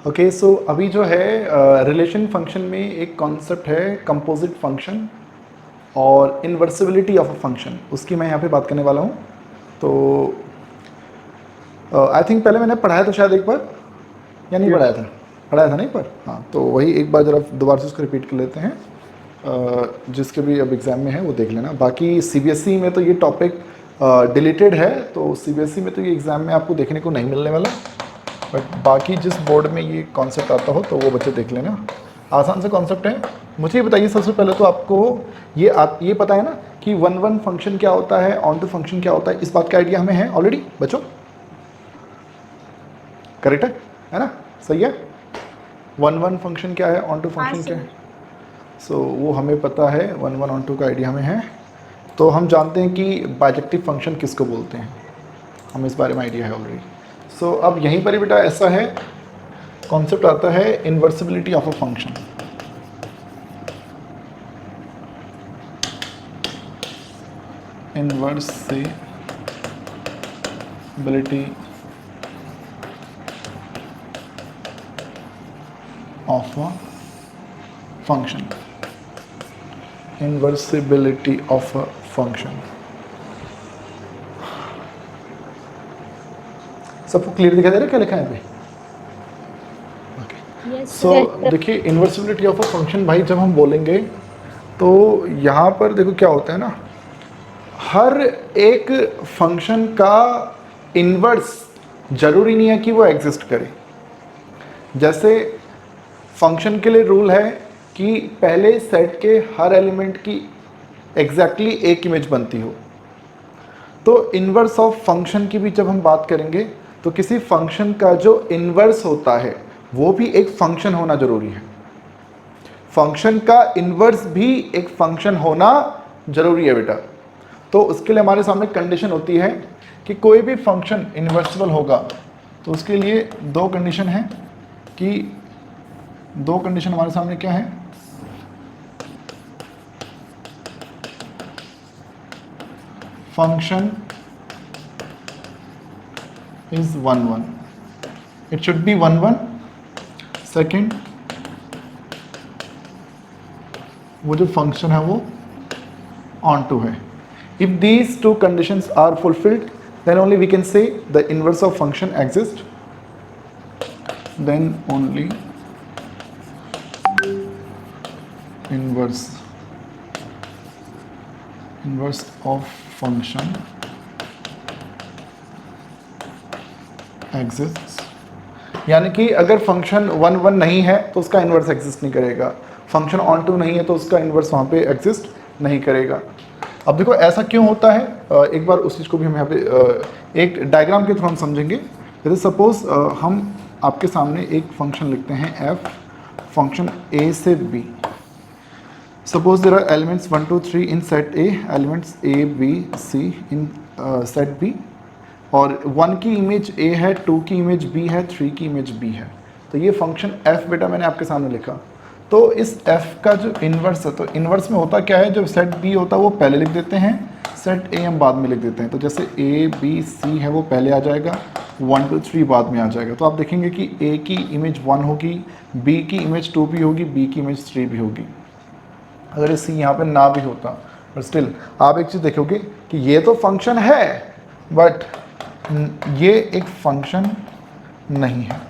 Okay, सो अभी जो है रिलेशन फंक्शन में एक कॉन्सेप्ट है कंपोजिट फंक्शन और इन्वर्सिबिलिटी ऑफ अ फंक्शन, उसकी मैं यहाँ पे बात करने वाला हूँ। तो आई थिंक पहले मैंने पढ़ाया था शायद एक बार, या नहीं यस। पढ़ाया था नहीं पर हाँ, तो वही एक बार जरा दोबारा से उसको रिपीट कर लेते हैं। जिसके भी अब एग्ज़ाम में है वो देख लेना। बाकी सीबीएसई में तो ये टॉपिक डिलीटेड है, तो सीबीएसई में तो ये एग्ज़ाम में आपको देखने को नहीं मिलने वाला। बट बाकी जिस बोर्ड में ये कॉन्सेप्ट आता हो तो वो बच्चे देख लेना, आसान से कॉन्सेप्ट है। मुझे ये बताइए सबसे पहले तो आपको ये पता है ना कि वन वन फंक्शन क्या होता है, ऑन टू फंक्शन क्या होता है, इस बात का आइडिया हमें है ऑलरेडी बच्चों? करेक्ट है ना? सही है। वन वन फंक्शन क्या है, ऑन टू हाँ फंक्शन क्या सर। है, सो वो हमें पता है, वन वन ऑन टू का आइडिया हमें है। तो हम जानते हैं कि बाइजेक्टिव फंक्शन किसको बोलते हैं, हमें इस बारे में आइडिया है ऑलरेडी। सो अब यहीं पर ही बेटा ऐसा है, कॉन्सेप्ट आता है inversibility of a function. Inversibility of a function, inversibility of a function. सबको क्लियर दिखाई दे रहा है क्या लिखा है यहाँ पे? Yes so sir. देखिए, इन्वर्सिबिलिटी ऑफ अ फंक्शन भाई जब हम बोलेंगे तो यहाँ पर देखो क्या होता है ना, हर एक फंक्शन का इन्वर्स जरूरी नहीं है कि वो एग्जिस्ट करे। जैसे फंक्शन के लिए रूल है कि पहले सेट के हर एलिमेंट की एग्जैक्टली एक इमेज बनती हो। तो इन्वर्स ऑफ फंक्शन की भी जब हम बात करेंगे तो किसी फंक्शन का जो इन्वर्स होता है वो भी एक फंक्शन होना जरूरी है। फंक्शन का इन्वर्स भी एक फंक्शन होना जरूरी है बेटा। तो उसके लिए हमारे सामने कंडीशन होती है कि कोई भी फंक्शन इन्वर्सिबल होगा, तो उसके लिए दो कंडीशन है कि दो कंडीशन हमारे सामने क्या है, function is one one, it should be one one. Second, वो जो फंक्शन है वो ऑन टू है। If these two conditions are fulfilled, then only we can say the inverse of function exists. Then only inverse of function exists. यानी कि अगर function one one नहीं है तो उसका इन्वर्स एग्जिस्ट नहीं करेगा, फंक्शन ऑन टू नहीं है तो उसका इन्वर्स वहाँ पे एग्जिस्ट नहीं करेगा। अब देखो ऐसा क्यों होता है, एक बार उस चीज़ को भी हम यहाँ पे एक डायग्राम के थ्रू हम समझेंगे। जैसे सपोज हम आपके सामने एक फंक्शन लिखते हैं f, फंक्शन a से b। Suppose there are elements 1 2 3 in set a, elements a b c in set b, और 1 की इमेज a है, 2 की इमेज b है, 3 की इमेज b है। तो ये फंक्शन f बेटा मैंने आपके सामने लिखा। तो इस f का जो इन्वर्स है, तो इन्वर्स में होता क्या है, जो सेट b होता है वो पहले लिख देते हैं, सेट a हम बाद में लिख देते हैं। तो जैसे a b c है वो पहले आ जाएगा, 1 2 3 बाद में आ जाएगा। तो आप देखेंगे कि a की इमेज 1 होगी, b की इमेज 2 भी होगी, b की इमेज 3 भी होगी। अगर ये c यहाँ पे ना भी होता, पर स्टिल आप एक चीज़ देखोगे कि ये तो फंक्शन है बट ये एक फंक्शन नहीं है,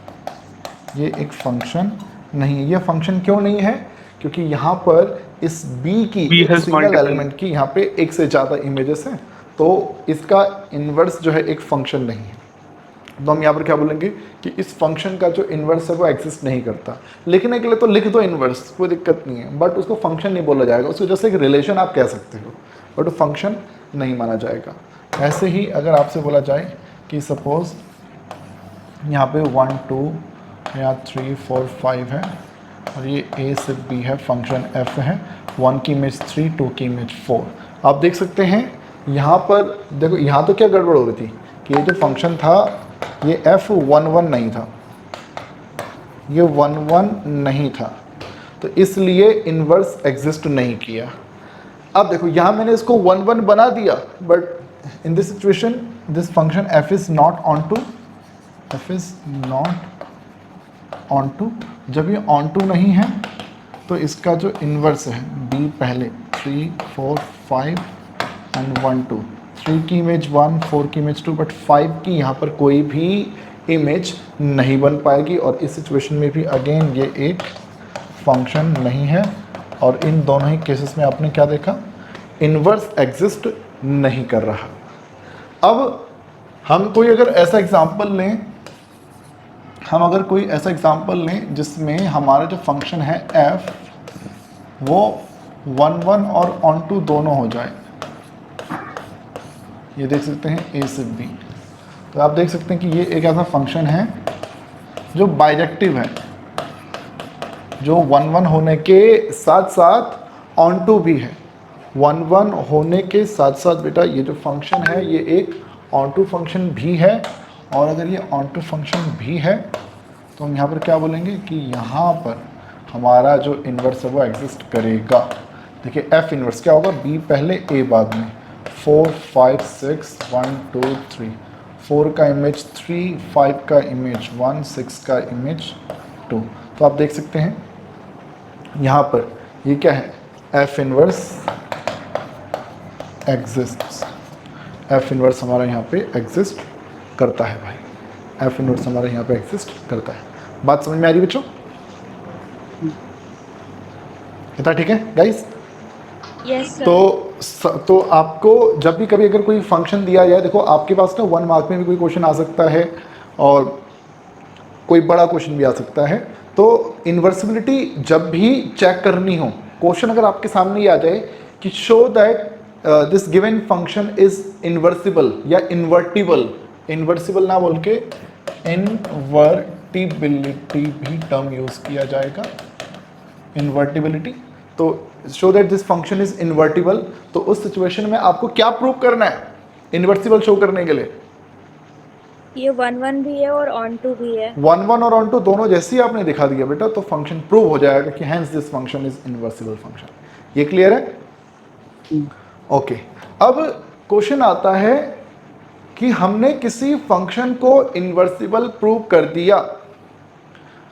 ये एक फंक्शन नहीं है। ये फंक्शन क्यों नहीं है? क्योंकि यहाँ पर इस b की एक सिंगल एलिमेंट की यहाँ पे एक से ज़्यादा इमेजेस हैं, तो इसका इन्वर्स जो है एक फंक्शन नहीं है। तो हम यहाँ पर क्या बोलेंगे कि इस फंक्शन का जो इन्वर्स है वो एग्जिस्ट नहीं करता। लिखने के लिए तो लिख दो इन्वर्स, कोई दिक्कत नहीं है, बट उसको फंक्शन नहीं बोला जाएगा। उसको जैसे एक रिलेशन आप कह सकते हो, बट वो फंक्शन नहीं माना जाएगा। ऐसे ही अगर आपसे बोला जाए कि सपोज यहाँ पे 1 2 या 3 4 5 है और ये a से b है, फंक्शन f है, 1 की इमेज 3, 2 की इमेज 4। आप देख सकते हैं यहाँ पर, देखो यहाँ तो क्या गड़बड़ हो रही थी कि ये जो फंक्शन था ये f 1 1 नहीं था, ये 1 1 नहीं था, तो इसलिए इन्वर्स एग्जिस्ट नहीं किया। अब देखो यहाँ मैंने इसको 1 1 बना दिया, but in this situation this function f is not onto, f is not onto, जब ये ऑन टू नहीं है तो इसका जो इन्वर्स है b पहले 3 4 5 एंड 1 2, 3 की इमेज 1, 4 की इमेज 2, बट 5 की यहाँ पर कोई भी इमेज नहीं बन पाएगी। और इस सिचुएशन में भी अगेन ये एक फंक्शन नहीं है। और इन दोनों ही केसेस में आपने क्या देखा, इन्वर्स एग्जिस्ट नहीं कर रहा। अब हम कोई अगर ऐसा एग्जांपल लें, हम अगर कोई ऐसा एग्जांपल लें जिसमें हमारा जो फंक्शन है f वो 1 1 और ऑन टू दोनों हो जाए, ये देख सकते हैं a से b, तो आप देख सकते हैं कि ये एक ऐसा फंक्शन है जो बाइजेक्टिव है, जो 1 1 होने के साथ साथ ऑन टू भी है। 1 1 होने के साथ साथ बेटा ये जो फंक्शन है ये एक ऑन टू फंक्शन भी है। और अगर ये ऑन टू फंक्शन भी है तो हम यहाँ पर क्या बोलेंगे कि यहाँ पर हमारा जो इन्वर्स है वो एग्जिस्ट करेगा। देखिए f इन्वर्स क्या होगा, b पहले a बाद में, 4 5 6 1 2 3, 4 का इमेज 3, 5 का इमेज 1, 6 का इमेज 2। तो आप देख सकते हैं यहाँ पर ये क्या है, f inverse exists, f inverse हमारा यहाँ पे एग्जिस्ट करता है भाई, f इन्वर्स हमारा यहाँ पे एग्जिस्ट करता है। बात समझ में आ रही बच्चों? इतना ठीक है गाइस? Yes sir. तो आपको जब भी कभी अगर कोई फंक्शन दिया जाए, देखो आपके पास ना 1 मार्क में भी कोई क्वेश्चन आ सकता है और कोई बड़ा क्वेश्चन भी आ सकता है। तो इन्वर्सिबिलिटी जब भी चेक करनी हो, क्वेश्चन अगर आपके सामने ही आ जाए कि show that this given function is inversible या इन्वर्टिबल, इन्वर्सिबल ना बोल के इन्वर्टिबिलिटी भी टर्म यूज किया जाएगा, इन्वर्टिबिलिटी। तो show that this function is invertible, तो उस सिचुएशन में आपको क्या प्रूव करना है इन्वर्सिबल शो करने के लिए? ये 1 1 भी है और ऑन टू भी है। 1 1 और ऑन टू दोनों जैसे ही आपने दिखा दिया बेटा तो फंक्शन प्रूव हो जाएगा कि hence this function is इन्वर्सिबल function. ये क्लियर है? ओके। अब क्वेश्चन आता है कि हमने किसी फंक्शन को इन्वर्सिबल प्रूव कर दिया,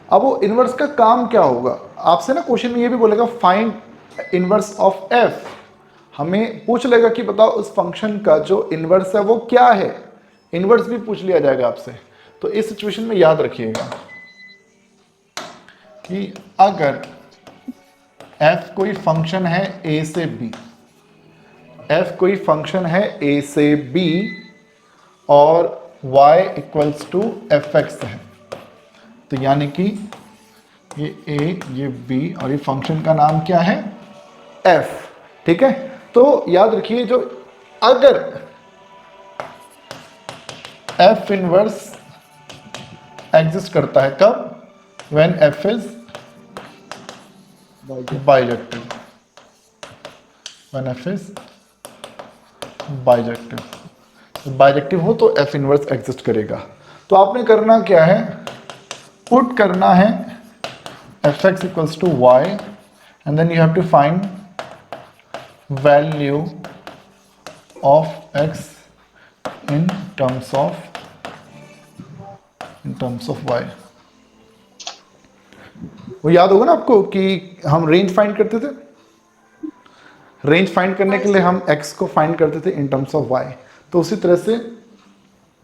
अब वो इन्वर्स का काम क्या होगा? आपसे ना क्वेश्चन में ये भी बोलेगा फाइंड इन्वर्स ऑफ f, हमें पूछ लेगा कि बताओ उस फंक्शन का जो इन्वर्स है वो क्या है, इन्वर्स भी पूछ लिया जाएगा आपसे। तो इस सिचुएशन में याद रखिएगा कि अगर f कोई फंक्शन है a से b, f कोई फंक्शन है a से b और y इक्वल्स टू fx है, तो यानी कि ये a ये b और ये फंक्शन का नाम क्या है, f। ठीक है, तो याद रखिए जो अगर f इनवर्स एग्जिस्ट करता है कब, when f is bijective, when f is bijective, bijective हो तो f इनवर्स एग्जिस्ट करेगा। तो आपने करना क्या है, पुट करना है fx equals to y and then you have to find value of x in terms of y। वो याद होगा ना आपको कि हम रेंज फाइंड करते थे, रेंज फाइंड करने के लिए हम x को फाइंड करते थे इन टर्म्स ऑफ y, तो उसी तरह से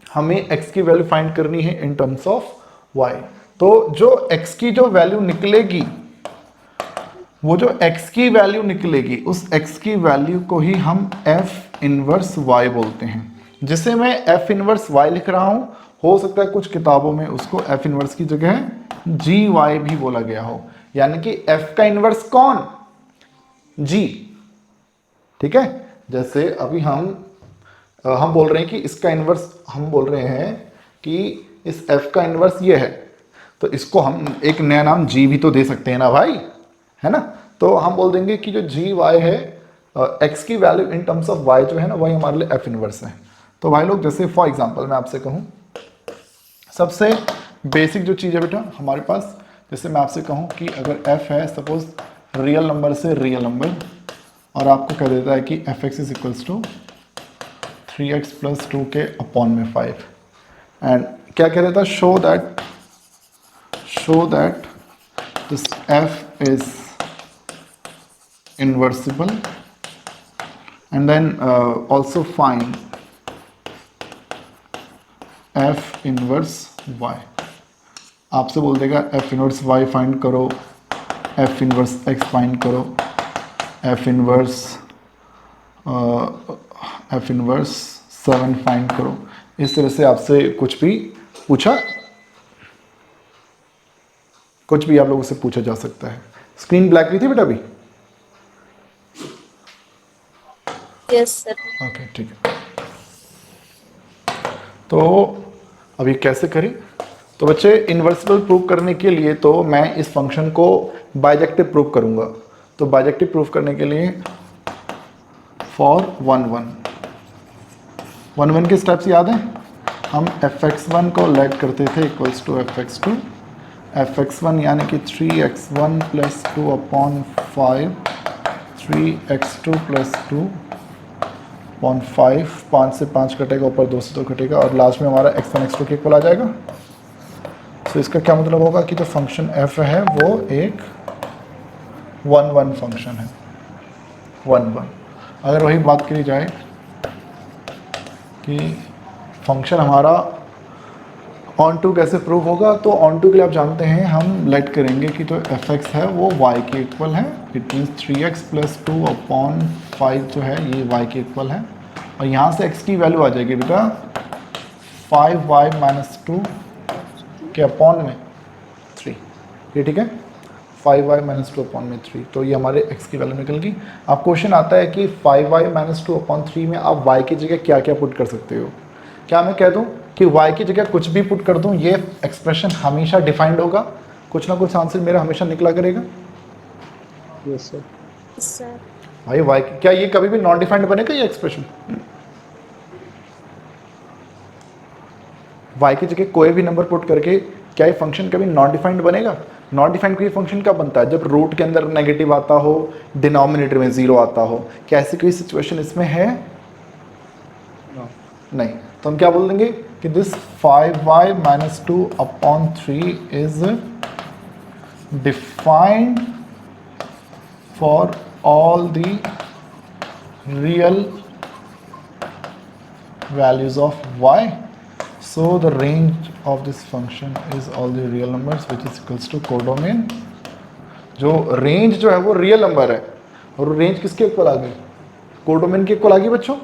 हमें x की वैल्यू फाइंड करनी है इन टर्म्स ऑफ y। तो जो x की जो वैल्यू निकलेगी, वो जो x की वैल्यू निकलेगी उस x की वैल्यू को ही हम f इनवर्स y बोलते हैं। जिसे मैं f इनवर्स y लिख रहा हूं, हो सकता है कुछ किताबों में उसको f इनवर्स की जगह gy भी बोला गया हो, यानी कि f का इनवर्स कौन, g। ठीक है, जैसे अभी हम बोल रहे हैं कि इसका इनवर्स, हम बोल रहे हैं कि इस f का इनवर्स ये है, तो इसको हम एक नया नाम g भी तो दे सकते हैं ना भाई, है ना। तो हम बोल देंगे कि जो gy है, x की value in terms of y जो है ना, वही हमारे लिए f इनवर्स है। तो भाई लोग जैसे फॉर एग्जांपल मैं आपसे कहूँ, सबसे बेसिक जो चीज़ है बेटा हमारे पास, जैसे मैं आपसे कहूँ कि अगर f है सपोज रियल नंबर से रियल नंबर, और आपको कह देता है कि fx is equals to 3x plus 2 के अपॉन में 5, एंड क्या कह देता है, show that this f is inversible and then also find f inverse y। आपसे बोल देगा f इनवर्स y फाइंड करो, f इनवर्स x फाइंड करो, f इनवर्स 7 फाइंड करो। इस तरह से आपसे कुछ भी पूछा, कुछ भी आप लोगों से पूछा जा सकता है। स्क्रीन ब्लैक हुई थी बेटा अभी? Yes sir. ओके ठीक है। तो अभी कैसे करें? तो बच्चे इन्वर्सिबल प्रूव करने के लिए तो मैं इस फंक्शन को बाइजेक्टिव प्रूव करूंगा। तो बाइजेक्टिव प्रूव करने के लिए फॉर 1 1 के स्टेप्स याद हैं? हम fx1 को लेट करते थे इक्वल्स टू fx2, fx1 यानी कि 3x1 plus 2 upon 5, 3x2 plus 2 upon 5, 5 से 5 कटेगा, ऊपर 2 से 2 कटेगा और लास्ट में हमारा x1 x2 के इक्वल आ जाएगा। तो इसका क्या मतलब होगा कि जो फंक्शन f है वो एक 1 1 फंक्शन है, 1 1। अगर वही बात करी जाए कि फंक्शन हमारा ऑन टू कैसे प्रूव होगा, तो ऑन टू के लिए आप जानते हैं हम लेट करेंगे कि जो fx है वो y के इक्वल है। It means 3x plus 2 upon 5 जो है ये y के इक्वल है और यहाँ से x की वैल्यू आ जाएगी बेटा 5y माइनस 2 के अपॉन में 3। ये ठीक है, 5y माइनस 2 अपॉन में 3। तो ये हमारे x की वैल्यू निकल गई। अब क्वेश्चन आता है कि 5y माइनस 2 अपॉन 3 में आप y की जगह क्या क्या पुट कर सकते हो? क्या मैं कह दूं कि y की जगह कुछ भी पुट कर दूं, ये एक्सप्रेशन हमेशा डिफाइंड होगा, कुछ ना कुछ आंसर मेरा हमेशा निकला करेगा? Yes sir. सर भाई y क्या ये कभी भी नॉन डिफाइंड बनेगा ये एक्सप्रेशन? y की जगह कोई भी नंबर पुट करके क्या ये फंक्शन कभी नॉन डिफाइंड बनेगा? नॉन डिफाइंड कोई फंक्शन कब बनता है? जब रूट के अंदर नेगेटिव आता हो, डिनोमिनेटर में 0 आता हो। क्या ऐसी कोई सिचुएशन इसमें है? नहीं। तो हम क्या बोल देंगे कि this 5y minus 2 upon 3 is defined for all the real values of y, so the range of this function is all the real numbers which is equals to codomain. जो रेंज जो है वो रियल नंबर है और range किसके equal आ गई? Codomain के equal आ गई बच्चों।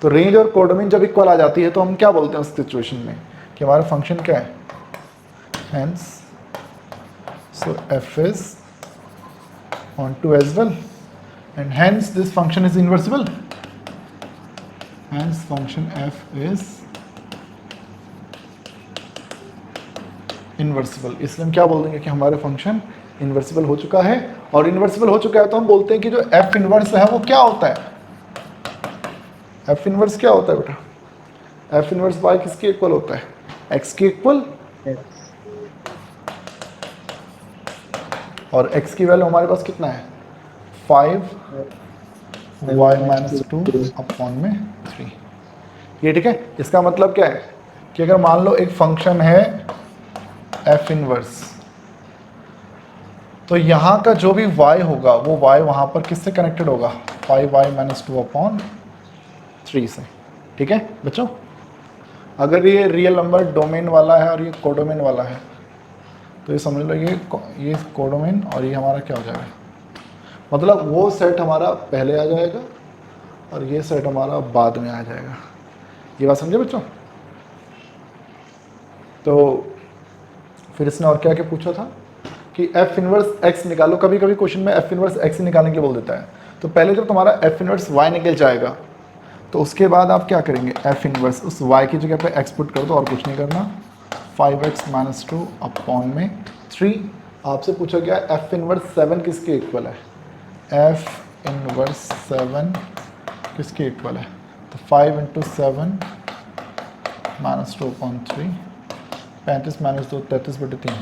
तो रेंज और कोडोमेन जब इक्वल आ जाती है तो हम क्या बोलते हैं उस सिचुएशन में कि हमारा फंक्शन क्या है? Hence so f is onto as well and hence this function is inversible, hence function f is इन्वर्सिबल। इसलिए हम क्या बोल देंगे कि हमारे फंक्शन इन्वर्सिबल हो चुका है। और इन्वर्सिबल हो चुका है तो हम बोलते हैं कि जो f इन्वर्स है वो क्या होता है? f इन्वर्स क्या होता है बेटा? f इन्वर्स y किसके इक्वल होता है? x के इक्वल। और x की वैल्यू हमारे पास कितना है? 5y माइनस 2 अपॉन में 3। ये ठीक है। इसका मतलब क्या है कि अगर मान लो एक फंक्शन है f इनवर्स, तो यहाँ का जो भी y होगा वो y वहाँ पर किससे कनेक्टेड होगा? 5y माइनस 2 अपॉन 3 से। ठीक है बच्चों? अगर ये रियल नंबर डोमेन वाला है और ये कोडोमेन वाला है तो ये समझ लो ये कोडोमेन और ये हमारा क्या हो जाएगा? मतलब वो सेट हमारा पहले आ जाएगा और ये सेट हमारा बाद में आ जाएगा। ये बात समझे बच्चों? तो फिर इसने और क्या क्या पूछा था कि f इनवर्स x निकालो। कभी कभी क्वेश्चन में f इनवर्स x निकालने के लिए बोल देता है। तो पहले जब तुम्हारा f इनवर्स y निकल जाएगा तो उसके बाद आप क्या करेंगे? f इनवर्स उस y की जगह पे x पुट कर दो और कुछ नहीं करना। 5x माइनस 2 अपॉन में 3। आपसे पूछा गया f इनवर्स 7 किसके इक्वल है? f इनवर्स 7 किसके इक्वल है? तो 5 into 7 minus 2 upon 3, 35 minus 2 33/3,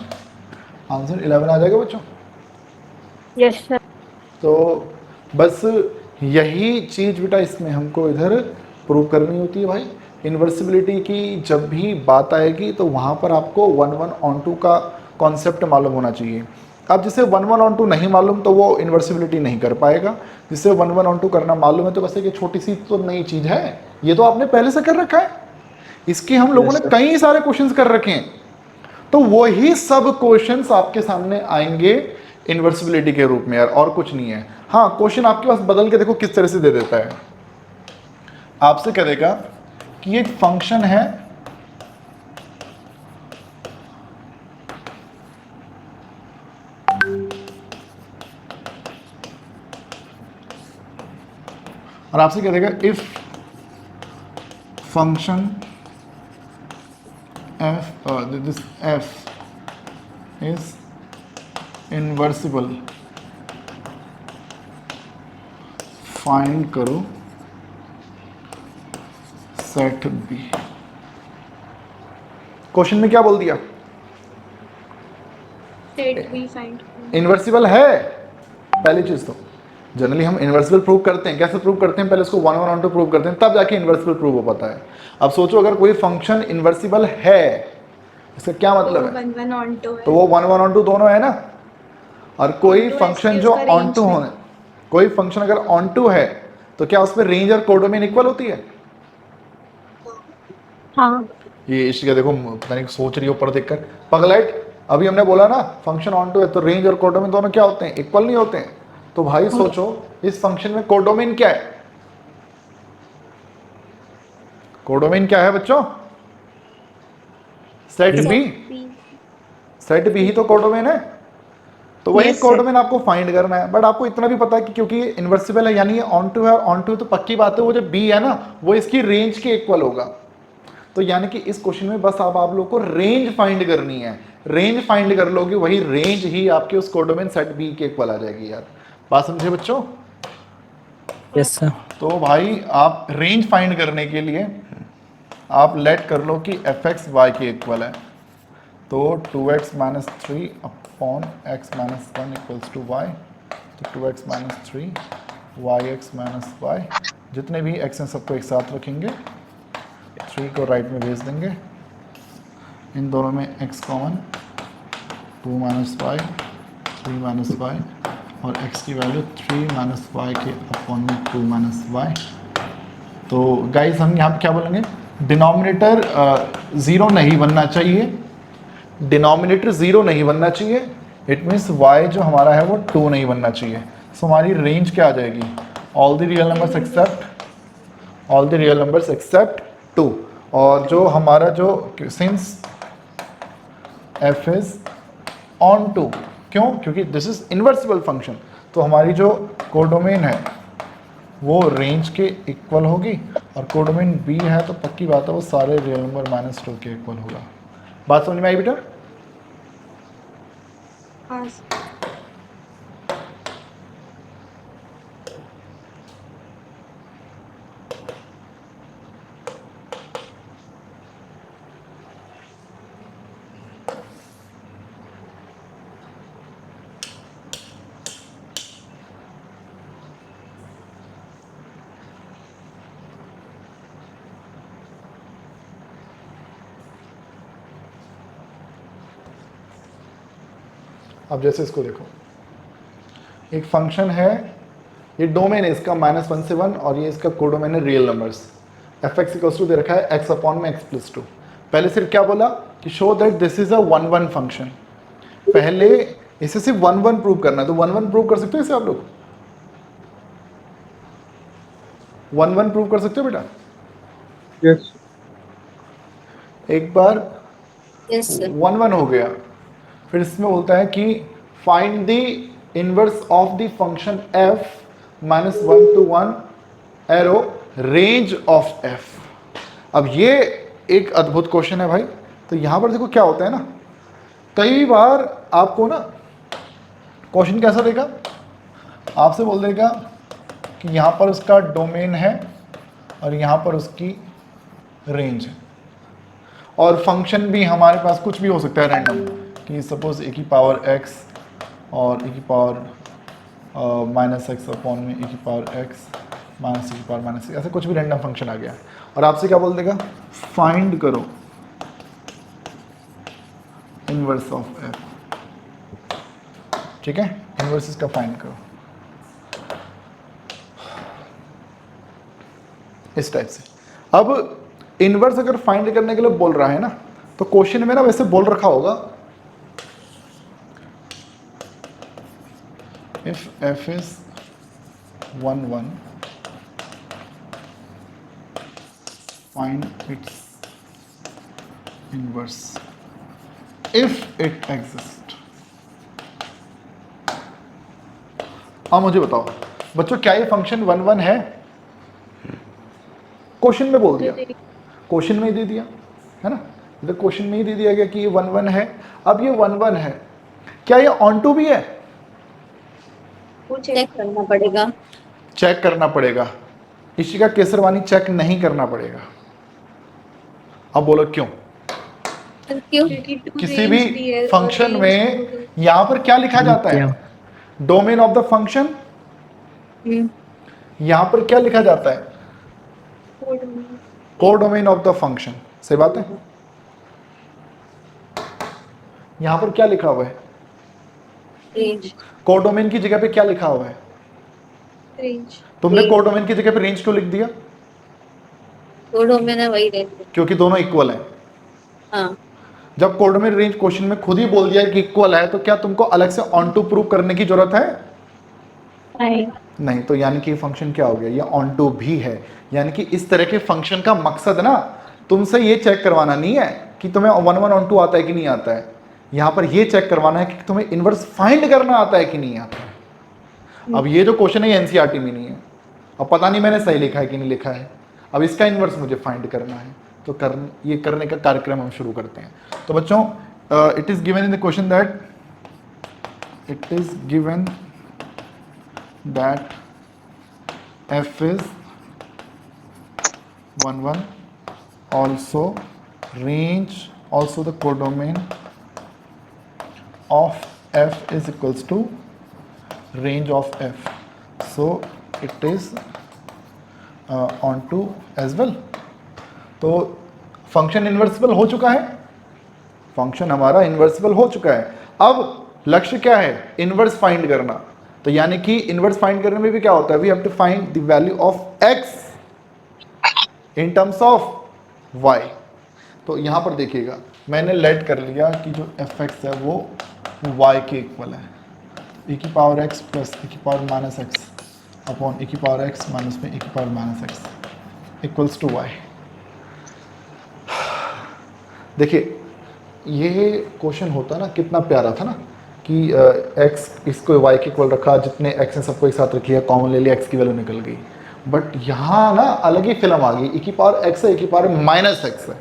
answer 11 आ जाएगा बच्चों। Yes sir. तो बस यही चीज़ बेटा इसमें हमको इधर प्रूव करनी होती है भाई। इन्वर्सिबिलिटी की जब भी बात आएगी तो वहाँ पर आपको 1 1 ऑन टू का कॉन्सेप्ट मालूम होना चाहिए। अब जिसे 1 1 ऑन 2 नहीं मालूम तो वो इन्वर्सिबिलिटी नहीं कर पाएगा, जिसे 1 1 ऑन 2 करना मालूम है तो बस एक छोटी सी तो नई चीज़ है, ये तो आपने पहले से कर रखा है, इसके हम लोगों Yes, ने sir. कई सारे क्वेश्चंस कर रखे हैं, तो वही सब क्वेश्चंस आपके सामने आएंगे इन्वर्सिबिलिटी के रूप में यार, और कुछ नहीं है। हाँ, क्वेश्चन आपके पास बदल के देखो किस तरह से दे देता है, आपसे कह देगा कि एक फंक्शन है और आपसे कह देगा if function this f is inversible, find करो सेट बी। क्वेश्चन में क्या बोल दिया? Set B find. इन्वर्सिबल है, पहली चीज तो जनरली हम इन्वर्सिबल प्रूव करते हैं, कैसे प्रूव करते हैं, पहले उसको 1 1 ऑन 2 प्रूव करते हैं, तब जाके इन्वर्सिबल प्रूव हो पाता है। अब सोचो अगर कोई फंक्शन इन्वर्सिबल है, इसका क्या मतलब है? 1 1 ऑन 2 है। तो वो 1 1 ऑन 2 दोनों है ना, और कोई On to फंक्शन है, जो उसका ऑन range टू में। होने, कोई फंक्शन अगर ऑन टू है तो क्या उसमें रेंज और कोडोमेन इक्वल होती है? हाँ। ये इसलिए देखो पता नहीं सोच रही हो ऊपर देखकर पगलाइट, अभी हमने बोला ना फंक्शन ऑन टू है तो रेंज और कोडोमेन दोनों क्या होते हैं? इक्वल नहीं होते हैं। तो भाई सोचो इस फंक्शन में कोडोमेन क्या है? कोडोमेन क्या है बच्चों? सेट बी, सेट बी ही तो कोडोमेन है, तो वही Yes, sir. कोडोमेन आपको फाइंड करना है। बट आपको इतना भी पता है कि क्योंकि इन्वर्सिबल है यानी ये ऑन टू है, ऑन टू तो पक्की बात है वो जो बी है ना वो इसकी रेंज के इक्वल होगा। तो यानी कि इस क्वेश्चन में बस अब आप लोग को रेंज फाइंड करनी है, रेंज फाइंड कर लोगे वही रेंज ही आपके उस कोडोमेन सेट बी के इक्वल आ जाएगी यार। बात समझे बच्चों? Yes, sir. तो भाई आप रेंज फाइंड करने के लिए आप लेट कर लो कि एफ एक्स वाई के इक्वल है, तो 2x minus 3 upon x minus 1 equals to Y, तो 2x minus 3 Y X minus Y, जितने भी x हैं सबको एक साथ रखेंगे, 3 को राइट में भेज देंगे, इन दोनों में x common, 2 minus Y 3 minus Y और x की वैल्यू 3 माइनस वाई के अपॉन में 2 माइनस वाई। तो गाइस हम यहाँ पे क्या बोलेंगे, डिनोमिनेटर ज़ीरो नहीं बनना चाहिए, डिनोमिनेटर ज़ीरो नहीं बनना चाहिए, इट मीन्स y जो हमारा है वो 2 नहीं बनना चाहिए। सो हमारी रेंज क्या आ जाएगी? All the real numbers accept, all the real numbers accept 2। और जो हमारा जो सिंस f इज ऑन 2, क्यों? क्योंकि दिस इज इन्वर्सिबल फंक्शन, तो हमारी जो कोडोमेन है वो रेंज के इक्वल होगी, और कोडोमेन बी है तो पक्की बात है वो सारे रियल नंबर माइनस 2 के इक्वल होगा। बात समझ में आई बेटा? हाँ। अब जैसे इसको देखो, एक फंक्शन है, ये डोमेन है इसका -1 से 1 और ये इसका कोडोमेन है real numbers. F x equals to दे रखा है x अपॉन में x प्लस 2। पहले सिर्फ क्या बोला कि show that this is a 1 1 function, पहले इसे सिर्फ 1 1 प्रूव करना है। तो 1 1 प्रूव कर सकते हो इसे आप लोग? 1 1 प्रूव कर सकते हो बेटा? Yes. एक बार Yes, sir. 1 1 हो गया, फिर इसमें बोलता है कि find the inverse of the function f -1 to 1 arrow range of f। अब ये एक अद्भुत क्वेश्चन है भाई। तो यहाँ पर देखो क्या होता है ना, कई बार आपको ना क्वेश्चन कैसा देगा, आपसे बोल देगा कि यहाँ पर उसका डोमेन है और यहाँ पर उसकी रेंज है, और फंक्शन भी हमारे पास कुछ भी हो सकता है रैंडम, कि सपोज e की पावर x और e की पावर -x अपॉन में e की पावर x माइनस e की पावर -x, ऐसे कुछ भी रैंडम फंक्शन आ गया, और आपसे क्या बोल देगा, फाइंड करो इनवर्स ऑफ f। ठीक है, इनवर्स इसका फाइंड करो इस टाइप से। अब इनवर्स अगर फाइंड करने के लिए बोल रहा है ना, तो क्वेश्चन में ना वैसे बोल रखा होगा if F is 1 1 find its inverse if it exist. अब मुझे बताओ बच्चों, क्या ये फंक्शन 1 1 है? क्वेश्चन में बोल दिया, क्वेश्चन में ही दे दिया है ना, इधर क्वेश्चन में ही दे दिया गया कि ये 1 1 है। अब ये 1 1 है, क्या ये ऑन टू भी है? वो चेक करना पड़ेगा। चेक करना पड़ेगा। इशिका केसरवानी चेक नहीं करना पड़ेगा। अब बोलो क्यों? क्यों? किसी भी फंक्शन में यहां पर क्या लिखा जाता है? Domain of the function. यहां पर क्या लिखा जाता है? Codomain of the function. सही बात है। यहां पर क्या लिखा हुआ है? रेंज। कोडोमेन की जगह पे क्या लिखा हुआ है? रेंज। तुमने कोडोमेन की जगह पे रेंज क्यों लिख दिया? कोडोमेन है वही रेंज। क्योंकि दोनों इक्वल हैं। हाँ। जब कोडोमेन रेंज क्वेश्चन में खुद ही बोल दिया कि इक्वल है, तो क्या तुमको अलग से ऑन टू प्रूव करने की जरूरत है? नहीं। तो यानी कि फंक्शन क्या हो गया? ये ऑन टू भी है। यानी कि इस तरह के फंक्शन का मकसद ना तुमसे ये चेक करवाना नहीं है कि तुम्हें 1 1 ऑन टू आता है कि नहीं आता है। यहां पर ये चेक करवाना है कि तुम्हें इनवर्स फाइंड करना आता है कि नहीं आता है। अब ये जो क्वेश्चन है ये एनसीईआरटी में नहीं है। अब पता नहीं मैंने सही लिखा है कि नहीं लिखा है। अब इसका इनवर्स मुझे फाइंड करना है, तो ये करने का कार्यक्रम हम शुरू करते हैं। तो बच्चों, it is given in the question that f is 1 1, also range, also the codomain of f is equals to range of f, so it is onto as well। तो फंक्शन इन्वर्सिबल हो चुका है, फंक्शन हमारा इन्वर्सिबल हो चुका है। अब लक्ष्य क्या है? इनवर्स फाइंड करना। तो यानी कि इनवर्स फाइंड करने में भी क्या होता है? We have to find the value of x in terms of y। तो यहां पर देखिएगा, मैंने लेट कर लिया कि जो fx है वो y के इक्वल है। e की पावर x प्लस e की power minus X upon e की पावर x माइनस में e की power minus X equals to y। देखिए ये क्वेश्चन होता ना, कितना प्यारा था ना कि x इसको y के इक्वल रखा, जितने x हैं सबको एक साथ रखिए, कॉमन ले लिया, x की वैल्यू निकल गई। बट यहाँ ना अलग ही फिल्म आ गई, e की पावर x है, e की पावर माइनस एक्स है।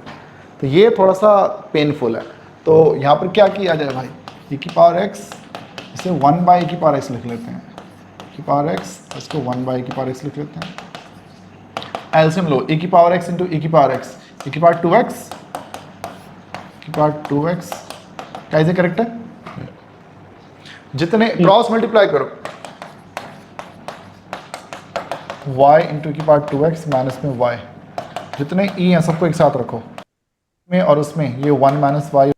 तो ये थोड़ा सा पेनफुल है। तो यहाँ पर क्या किया जाए भाई? e की पावर x, इसे 1 बाई e की पावर x लिख लेते हैं। e की पावर x, इसको 1 बाई e की पावर x लिख लेते हैं। एलसीएम लो, e की पावर x इंटू e की पावर x, e की पावर 2x, e की पावर 2x, कैसे करेक्ट है? जितने क्रॉस मल्टीप्लाई करो, y इंटू की पावर 2x माइनस में y, जितने e हैं सबको एक साथ रखो में, और उसमें ये 1 माइनस y,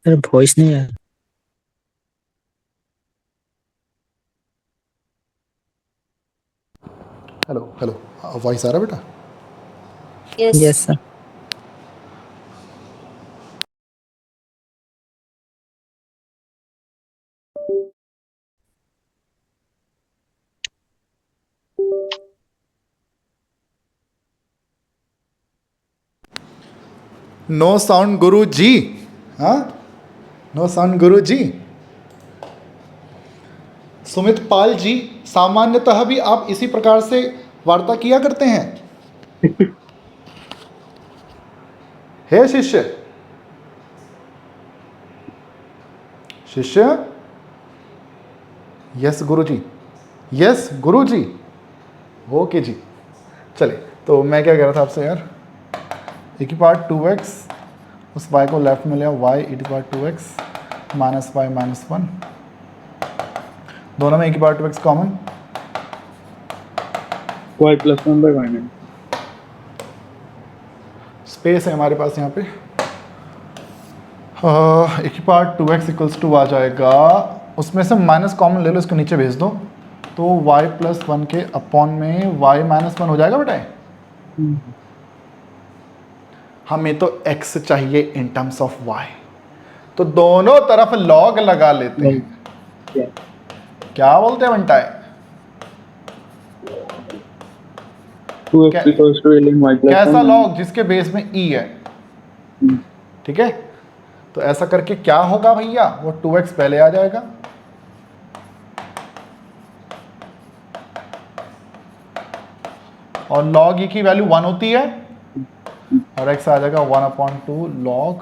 सर वॉइस नहीं है। हेलो हेलो, वॉइस आ रहा बेटा? Yes sir. नो साउंड गुरु जी। हाँ, नो साउंड गुरु जी। सुमित पाल जी, सामान्यतः भी आप इसी प्रकार से वार्ता किया करते हैं? हे शिष्य, शिष्य, यस गुरु जी, यस गुरु जी, ओके जी। चले, तो मैं क्या कह रहा था आपसे यार, e की पावर 2x, उस y को लेफ्ट में लिया, y e की power 2x minus Y minus 1, दोनों में एक बार 2x common, y plus 1 by y minus space है हमारे पास यहाँ पे, एक ही पार्ट 2x इक्वल्स टू आ जाएगा, उसमें से माइनस कॉमन ले लो, इसको नीचे भेज दो, तो y प्लस 1 के अपॉन में y माइनस 1 हो जाएगा बेटा। हमें तो x चाहिए इन टर्म्स ऑफ y, तो दोनों तरफ log लगा लेते हैं। क्या बोलते हैं बंटा है? 2x equals to ln y plus 1 कैसा log? जिसके बेस में e है, ठीक है। तो ऐसा करके क्या होगा भैया, वो 2x पहले आ जाएगा, और log e की वैल्यू 1 होती है, और x आ जाएगा 1/2 log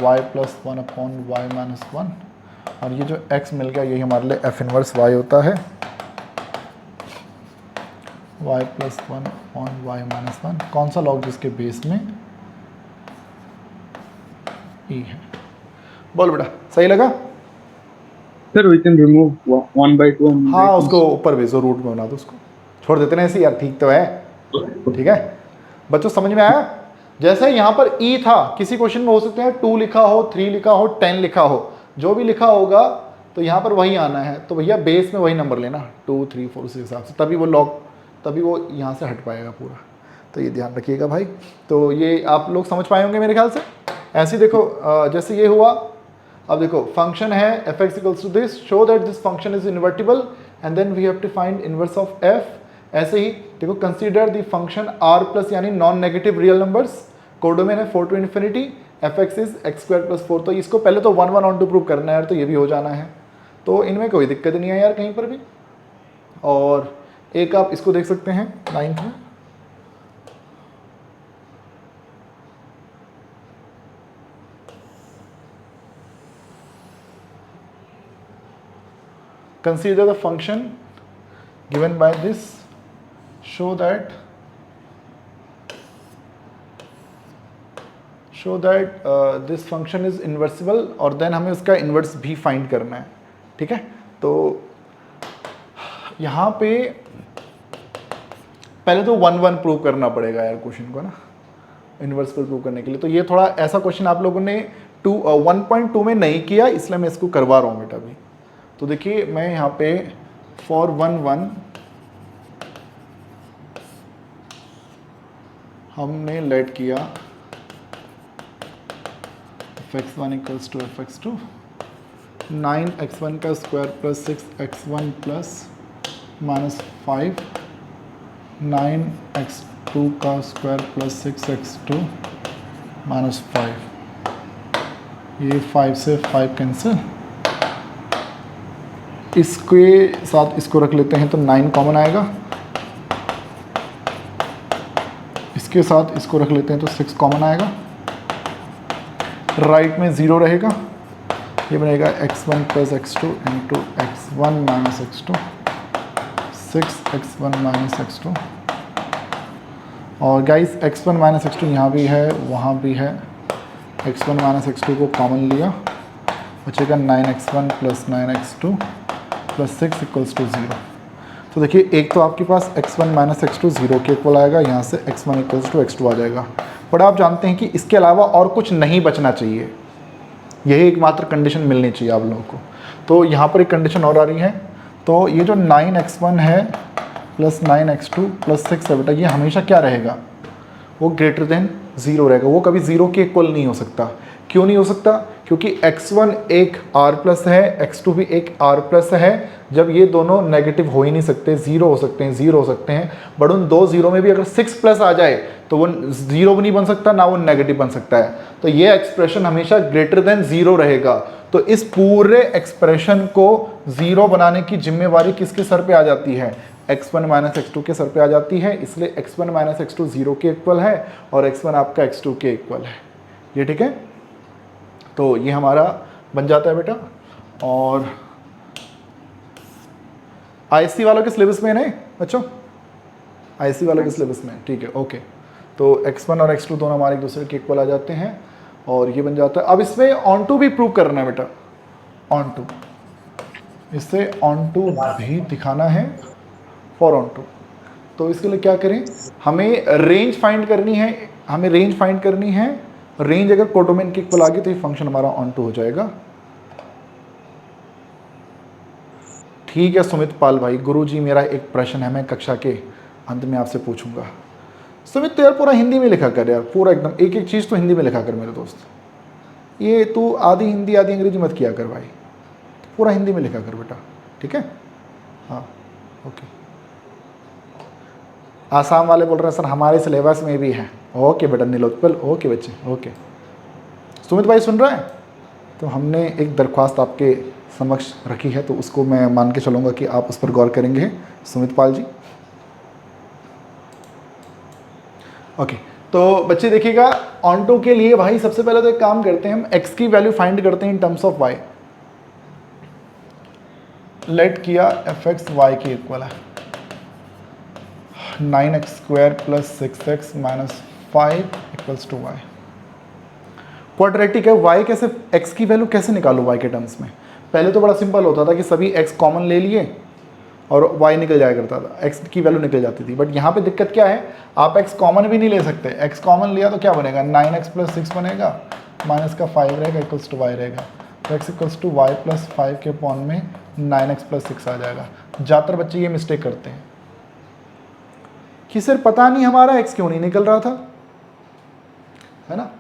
y plus 1/y minus 1, और ये जो x मिल गया यही हमारे लिए f इनवर्स y होता है, y प्लस 1/y माइनस 1। कौन सा log? जिसके बेस में e है। बोल बेटा, सही लगा? Sir, we can remove 1 by 2 and हाँ, उसको ऊपर भेजो, रूट में बना दो, उसको छोड़ देते ना ऐसे यार, ठीक तो है, ठीक है बच्चों, समझ में आया? जैसे यहाँ पर e था, किसी क्वेश्चन में हो सकते हैं 2 लिखा हो, 3 लिखा हो, 10 लिखा हो, जो भी लिखा होगा तो यहाँ पर वही आना है, तो भैया बेस में वही नंबर लेना 2 3 4 उस हिसाब से, तभी वो लॉग, तभी वो यहाँ से हट पाएगा पूरा। तो ये ध्यान रखिएगा भाई। तो ये आप लोग समझ पाए होंगे मेरे ख्याल से। ऐसे ही देखो, जैसे ये हुआ, अब देखो फंक्शन है f x equals to this, show that this function is invertible and then we have to find inverse of f. ऐसे ही देखो, consider the function R plus यानी non negative real numbers, codomain है 4 to infinity, f x is x square plus 4। तो इसको पहले तो 1 1 on to prove करना है यार, तो ये भी हो जाना है, तो इनमें कोई दिक्कत नहीं है यार कहीं पर भी। और एक आप इसको देख सकते हैं 9th में, consider the function given by this, show that this function is inversible, और देन हमें उसका इन्वर्स भी फाइंड करना है, ठीक है। तो यहाँ पे पहले तो 1 1 प्रूव करना पड़ेगा यार क्वेश्चन को ना, इन्वर्स पर प्रूव करने के लिए। तो ये थोड़ा ऐसा क्वेश्चन आप लोगों ने 1.2 में नहीं किया, इसलिए मैं इसको करवा रहा हूँ बेटा अभी। तो देखिए, मैं यहाँ पे फॉर 1 1 हमने लेट किया fx1 equals to fx2, 9x1 का square plus 6x1 plus minus 5, 9x2 का स्क्वायर प्लस 6x2 माइनस 5, ये 5 से 5 कैंसिल, इसके साथ इसको रख लेते हैं तो 9 कॉमन आएगा, इसके साथ इसको रख लेते हैं तो 6 कॉमन आएगा, राइट में 0 रहेगा, ये बनेगा x1 plus x2 into x1 minus x2, 6x1 minus x2। और गाइस x1 माइनस x2 यहाँ भी है, वहाँ भी है, x1 माइनस x2 को कॉमन लिया, बचेगा 9x1 plus 9x2 plus 6 equals to 0। तो देखिए, एक तो आपके पास x1 माइनस x2 0 के इक्वल आएगा, यहाँ से x1 इक्वल्स टू x2 आ जाएगा। बट आप जानते हैं कि इसके अलावा और कुछ नहीं बचना चाहिए, यही एकमात्र कंडीशन मिलनी चाहिए आप लोगों को। तो यहाँ पर एक कंडीशन और आ रही है, तो ये जो 9x1 है प्लस 9x2 प्लस 6 है बेटा, ये हमेशा क्या रहेगा, वो ग्रेटर देन 0 रहेगा, वो कभी 0 के इक्वल नहीं हो सकता। क्यों नहीं हो सकता? क्योंकि x1 एक r प्लस है, x2 भी एक r प्लस है, जब ये दोनों नेगेटिव हो ही नहीं सकते, 0 हो सकते हैं, 0 हो सकते हैं, बट उन दो 0 में भी अगर 6 प्लस आ जाए तो वो 0 भी नहीं बन सकता, ना वो नेगेटिव बन सकता है। तो ये एक्सप्रेशन हमेशा ग्रेटर देन 0 रहेगा। तो इस पूरे एक्सप्रेशन को 0 बनाने की जिम्मेवारी किसके सर पे आ जाती है? x1 माइनस x2 के सर पे आ जाती है, इसलिए x1 माइनस x2 0 के इक्वल है और x1 आपका x2 के इक्वल है। ये ठीक है? तो ये हमारा बन जाता है बेटा। और आईएससी वालों के सिलेबस में नहीं बच्चों, आईएससी वालों के सिलेबस में ठीक है, ओके। तो x1 और x2 दोनों हमारे एक दूसरे के इक्वल आ जाते हैं। और ये बन जाता है। अब इसमें ऑन टू भी प्रूव करना है बेटा, ऑन टू, इससे ऑन टू भी दिखाना है फॉर ऑन टू। तो इसके लिए क्या करें, हमें रेंज फाइंड करनी है, हमें रेंज फाइंड करनी है। रेंज अगर कोडोमेन के इक्वल आ गई तो ये फंक्शन हमारा ऑन टू हो जाएगा। ठीक है सुमित पाल भाई, गुरुजी मेरा एक प्रश्न है, मैं कक्षा के अंत में आपसे पूछूंगा। सुमित तो यार पूरा हिंदी में लिखा कर यार, पूरा एकदम एक एक चीज़ तो हिंदी में लिखा कर मेरे दोस्त। ये तू आधी हिंदी आधी अंग्रेजी मत किया कर भाई, पूरा हिंदी में लिखा कर बेटा, ठीक है। हाँ ओके। आसाम वाले बोल रहे हैं सर हमारे सिलेबस में भी है। ओके बेटा नीलोत्पल, ओके बच्चे ओके। सुमित भाई सुन रहा है? तो हमने एक दरख्वास्त आपके समक्ष रखी है, तो उसको मैं मान के चलूँगा कि आप उस पर गौर करेंगे सुमित पाल जी। ओके तो बच्चे देखिएगा, ऑन टू के लिए भाई सबसे पहले तो एक काम करते हैं, हम x की वैल्यू फाइंड करते हैं in terms of y। Let किया fx y के इक्वल है 9x square plus 6x minus 5 equals to y। Quadratic है, y कैसे, x की वैल्यू कैसे निकालूँ y के टर्म्स में? पहले तो बड़ा सिंपल होता था कि सभी x कॉमन ले लिए और y निकल जाया करता था, x की वैल्यू निकल जाती थी। बट यहाँ पे दिक्कत क्या है, आप x कॉमन भी नहीं ले सकते। x कॉमन लिया तो क्या बनेगा, 9x प्लस 6 बनेगा, माइनस का 5 रहेगा, इक्वल्स टू y रहेगा। तो x equals to y plus 5 के अपॉन में 9x प्लस 6 आ जाएगा। ज़्यादातर बच्चे ये मिस्टेक करते हैं कि सर पता नहीं हमारा x क्यों नहीं निकल रहा था, है ना।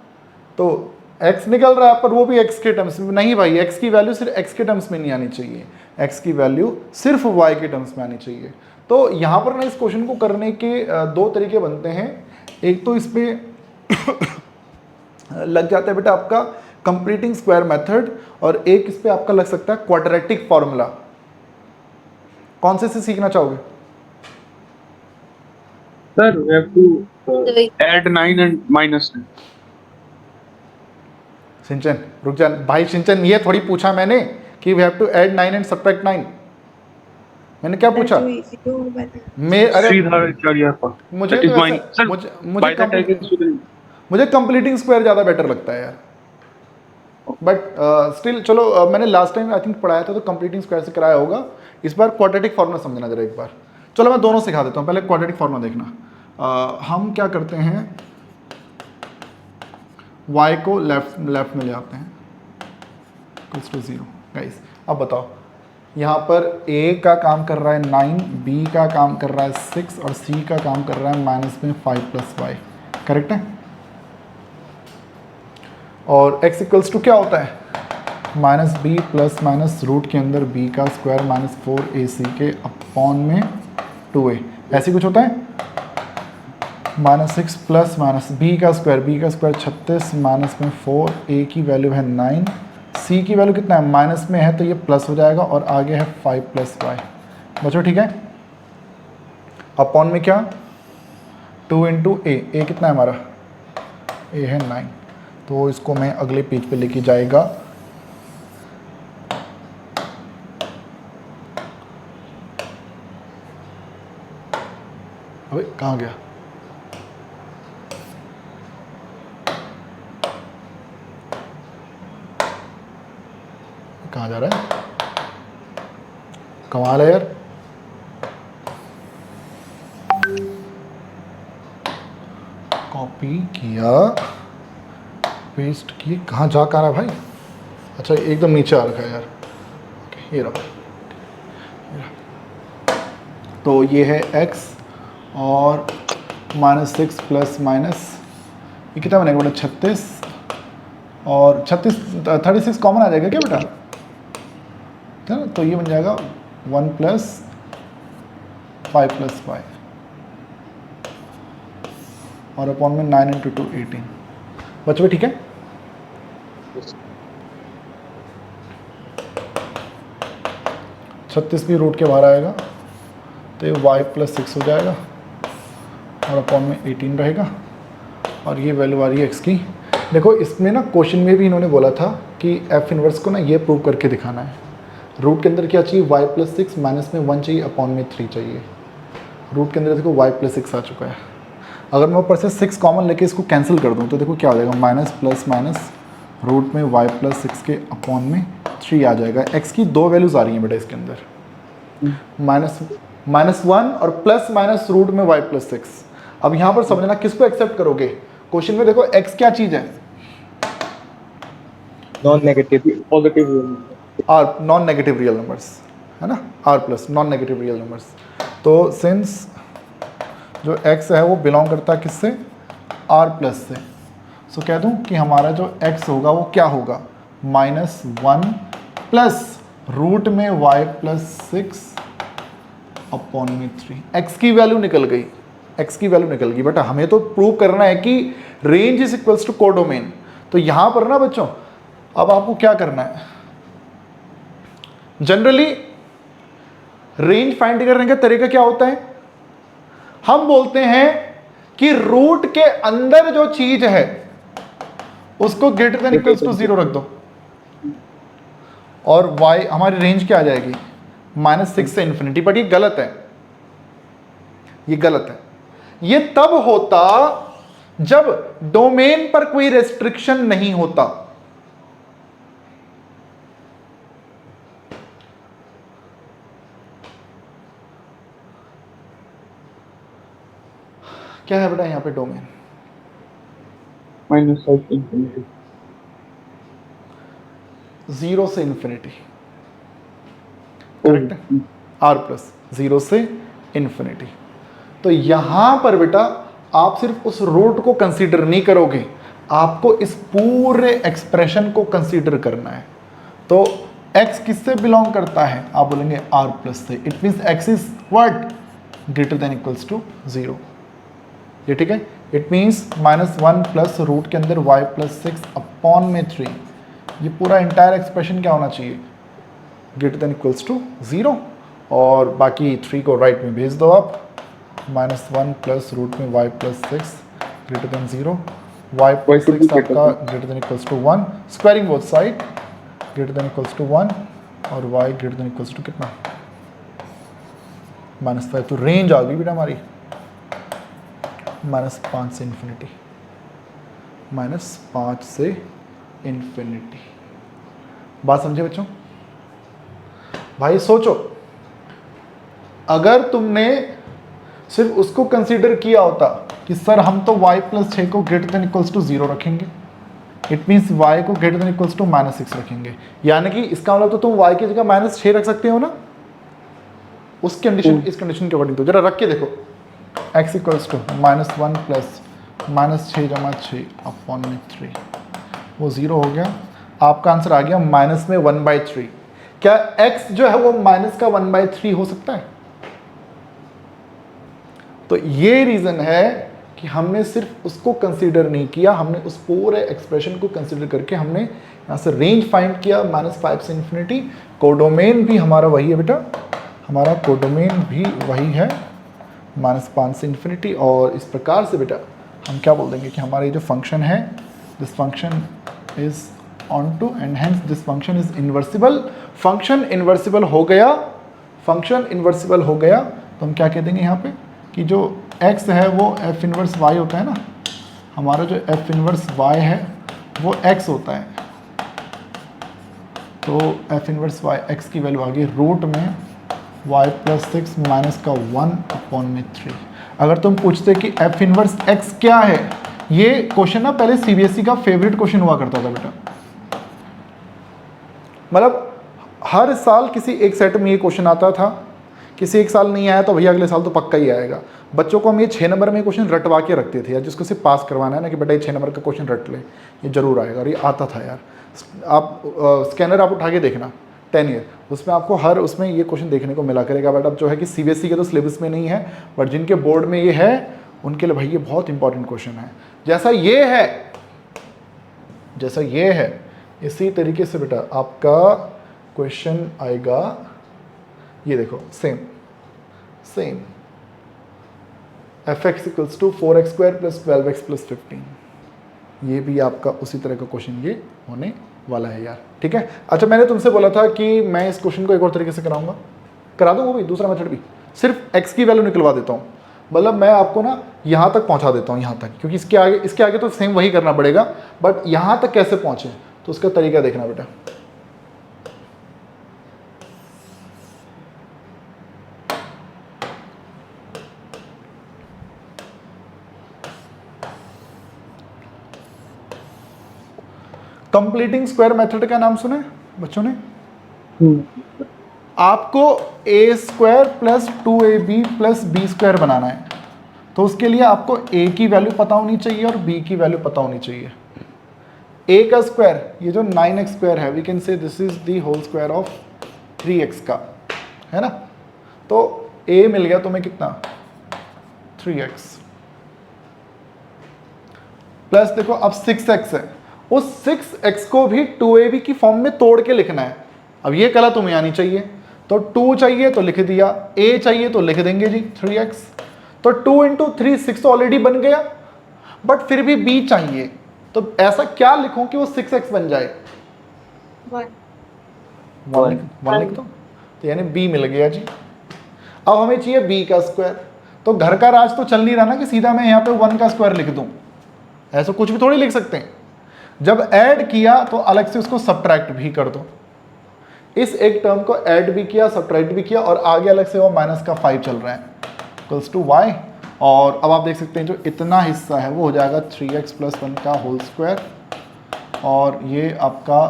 तो x निकल रहा है पर वो भी x के टर्म्स में नहीं भाई, x की वैल्यू सिर्फ x के टर्म्स में नहीं आनी चाहिए, x की वैल्यू सिर्फ y के टर्म्स में आनी चाहिए। तो यहाँ पर ना इस क्वेश्चन को करने के दो तरीके बनते हैं। एक तो इस पे लग जाता है बेटा आपका कंप्लीटिंग स्क्वायर मेथड, और एक इस पे आपका लग सकता है क्वाड्रेटिक फॉर्मूला। कौन से सीखना चाहोगे? Sir, we have to add 9 and minus 9. सिंचन रुक जा भाई, सिंचन ये थोड़ी पूछा मैंने कि we have to add 9 and subtract 9। मैंने क्या पूछा? मैं अरे सीधा चढ़िया पर. मुझे That is तो mine. ऐसा, Sir, by the time it's within- मुझे कंप्लीटिंग स्क्वायर ज़्यादा बेटर लगता है यार। बट स्टिल चलो, मैंने लास्ट टाइम आई थिंक पढ़ाया था तो कंप्लीटिंग स्क्वायर से कराया होगा। इस बार क्वाड्रेटिक फॉर्मूला समझना जरा एक बार। चलो मैं दोनों सिखा देता हूँ, पहले क्वाड्रेटिक फॉर्मूला देखना। हम क्या करते हैं, y को लेफ्ट में ले आते हैं, इक्वल्स टू 0। गाइस अब बताओ, यहाँ पर a का काम कर रहा है 9, b का काम कर रहा है 6 और c का काम कर रहा है माइनस में 5 प्लस y, करेक्ट है। और x इक्वल्स टू क्या होता है, minus B plus minus root के अंदर b का स्क्वायर माइनस 4ac के अपॉन में 2a, ऐसे कुछ होता है। माइनस 6 प्लस माइनस b का स्क्वायर 36 माइनस में 4, a की वैल्यू है 9, c की वैल्यू कितना है, माइनस में है तो ये प्लस हो जाएगा, और आगे है 5 प्लस y। बच्चों ठीक है, अपॉन में क्या 2 इंटू a कितना है हमारा, a है 9। तो इसको मैं अगले पेज पे लेके जाएगा। अबे कहाँ गया, कहाँ जा रहा है, कमाल है यार। कॉपी किया, पेस्ट किए, कहाँ जा कर रहा है भाई। अच्छा एकदम नीचे आ रखा है यार, ओके ये रहा। तो ये है x और माइनस 6 प्लस माइनस, ये कितना बनेगा बेटा 36, और 36 कॉमन आ जाएगा क्या बेटा, है ना। तो ये बन जाएगा 1 प्लस 5 प्लस 5 और अपॉन में 9 इंटू 2 18। बच्चों ठीक है, छत्तीस भी रूट के बाहर आएगा तो ये y प्लस 6 हो जाएगा और अपॉन में 18 रहेगा, और ये वैल्यू आ रही है x की। देखो इसमें ना क्वेश्चन में भी इन्होंने बोला था कि f इनवर्स को ना ये प्रूव करके दिखाना है। रूट के अंदर क्या चाहिए, y प्लस 6 माइनस में 1 चाहिए, अपॉन में 3 चाहिए। रूट के अंदर देखो y प्लस 6 आ चुका है। अगर मैं ऊपर से 6 कॉमन लेके इसको कैंसिल कर दूँ तो देखो क्या हो जाएगा, माइनस प्लस माइनस रूट में y प्लस 6 के अपॉन में 3 आ जाएगा। x की 2 वैल्यूज़ आ रही हैं बेटा इसके अंदर, -1 और प्लस माइनस रूट में y प्लस 6। अब यहाँ पर समझना किसको एक्सेप्ट करोगे। क्वेश्चन में देखो x क्या चीज़ है, non negative positive real number. R non negative real numbers है ना, R plus non negative real numbers. तो सिंस जो x है वो बिलोंग करता है किससे, आर प्लस से, सो कह दूं कि हमारा जो x होगा वो क्या होगा, -1 प्लस रूट में y प्लस 6 अपॉन में 3। x की वैल्यू निकल गई, x की वैल्यू निकल गई बेटा। हमें तो प्रूव करना है कि range is equals to codomain. तो यहां पर ना बच्चों अब आपको क्या करना है, जनरली रेंज फाइंड करने का तरीका क्या होता है, हम बोलते हैं कि रूट के अंदर जो चीज है उसको ग्रेटर देन इक्वल्स टू 0 रख दो और y हमारी रेंज क्या आ जाएगी, -6 से इन्फिनिटी। बट ये गलत है, ये गलत है। ये तब होता जब डोमेन पर कोई रेस्ट्रिक्शन नहीं होता। क्या है बेटा यहाँ पे डोमेन, -5 इंफिनिटी, 0 से इन्फिनिटी, करेक्ट है, r प्लस 0 से इन्फिनिटी। तो यहां पर बेटा आप सिर्फ उस रूट को कंसीडर नहीं करोगे, आपको इस पूरे एक्सप्रेशन को कंसीडर करना है। तो x किससे बिलोंग करता है, आप बोलेंगे r प्लस से। It means x is what, greater than equals to 0। ये ठीक है। इट मीन्स -1 प्लस रूट के अंदर y प्लस 6 अपॉन में 3, ये पूरा इंटायर एक्सप्रेशन क्या होना चाहिए, ग्रेटर देन इक्वल्स टू 0। और बाकी 3 को राइट में भेज दो आप, -1 प्लस रूट में y plus 6 greater than 0, y plus 6 आपका greater than equals to 1, squaring both side greater than equals to 1 और y greater than equals to कितना, -5। तो रेंज आ गई बेटा हमारी -5 से इन्फिनिटी, -5 से इन्फिनिटी। बात समझे बच्चों? भाई सोचो, अगर तुमने सिर्फ उसको कंसीडर किया होता कि सर हम तो y प्लस 6 को ग्रेटर देन इक्वल्स टू 0 रखेंगे, इट मीन्स y को ग्रेटर देन इक्वल्स टू -6 रखेंगे, यानी कि इसका मतलब तो तुम y की जगह -6 रख सकते हो ना, उस कंडीशन इस कंडीशन के अकॉर्डिंग। तो जरा रख के देखो, x इक्वल्स टू -1 प्लस -6 जमा 6 अपॉन में 3, वो 0 हो गया। आपका आंसर आ गया माइनस में 1/3। क्या x जो है वो माइनस का 1/3 हो सकता है? तो ये रीज़न है कि हमने सिर्फ उसको कंसीडर नहीं किया, हमने उस पूरे एक्सप्रेशन को कंसीडर करके हमने यहाँ से रेंज फाइंड किया -5 से इन्फिनिटी। कोडोमेन भी हमारा वही है बेटा, हमारा कोडोमेन भी वही है -5 से इन्फिनिटी। और इस प्रकार से बेटा हम क्या बोल देंगे कि हमारा ये जो फंक्शन है, this function is onto and hence this function is इन्वर्सिबल। Function invertible हो गया, फंक्शन इन्वर्सिबल हो गया तो हम क्या कह देंगे यहाँ पे कि जो x है वो f इनवर्स y होता है ना, हमारा जो f इनवर्स y है वो x होता है। तो f इनवर्स y x की वैल्यू आ गई रूट में y प्लस 6 माइनस का 1 अपॉन में 3। अगर तुम पूछते कि f इनवर्स x क्या है, ये क्वेश्चन ना पहले CBSE का फेवरेट क्वेश्चन हुआ करता था बेटा। मतलब हर साल किसी एक सेट में ये क्वेश्चन आता था, किसी एक साल नहीं आया तो भैया अगले साल तो पक्का ही आएगा। बच्चों को हम ये 6 नंबर में क्वेश्चन रटवा के रखते थे यार, जिसको सिर्फ पास करवाना है ना कि बेटा ये 6 नंबर का क्वेश्चन रट ले, ये जरूर आएगा। और ये आता था यार, आप स्कैनर आप उठा के देखना 10 ईयर, उसमें आपको हर उसमें ये क्वेश्चन देखने को मिला करेगा। बट अब जो है कि CBSE के तो सिलेबस में नहीं है, बट जिनके बोर्ड में ये है उनके लिए भाई ये बहुत इंपॉर्टेंट क्वेश्चन है। जैसा ये है, जैसा ये है, इसी तरीके से बेटा आपका क्वेश्चन आएगा। ये देखो same same f(x equals to 4x² plus 12x plus 15, ये भी आपका उसी तरह का क्वेश्चन ये होने वाला है यार। ठीक है, अच्छा मैंने तुमसे बोला था कि मैं इस क्वेश्चन को एक और तरीके से कराऊंगा, करा दूँ वो भी, दूसरा मेथड भी, सिर्फ x की वैल्यू निकलवा देता हूँ। मतलब मैं आपको ना यहाँ तक पहुँचा देता हूँ, यहाँ तक, क्योंकि इसके आगे तो सेम वही करना पड़ेगा, बट यहाँ तक कैसे पहुँचे तो उसका तरीका देखना बेटा। कंप्लीटिंग स्क्वायर मेथड का नाम सुने बच्चों ने? आपको a square plus 2ab plus b square बनाना है, तो उसके लिए आपको a की वैल्यू पता होनी चाहिए और b की वैल्यू पता होनी चाहिए। a का स्क्वायर ये जो 9x स्क्वायर है, we can say this is the whole square of 3x का, है ना? तो a मिल गया तुम्हें कितना, 3x, प्लस देखो अब 6x है, उस 6x को भी 2ab की फॉर्म में तोड़ के लिखना है। अब ये कला तुम्हें आनी चाहिए, तो 2 चाहिए तो लिख दिया, a चाहिए तो लिख देंगे जी 3x, तो 2 इंटू 3 6 ऑलरेडी बन गया, बट फिर भी b चाहिए, तो ऐसा क्या लिखूं कि वो 6x बन जाए? 1 लिख दो, तो यानी b मिल गया जी। अब हमें चाहिए b का स्क्वायर, तो घर का राज तो चल नहीं रहा ना कि सीधा मैं यहाँ पे 1 का स्क्वायर लिख दूं, ऐसा कुछ भी थोड़ी लिख सकते हैं। जब ऐड किया तो अलग से उसको सब्ट्रैक्ट भी कर दो, इस एक टर्म को ऐड भी किया, सब्ट्रैक्ट भी किया, और आगे अलग से वो माइनस का 5 चल रहा है, इक्वल्स टू y, और अब आप देख सकते हैं जो इतना हिस्सा है वो हो जाएगा 3x प्लस 1 का होल स्क्वायर, और ये आपका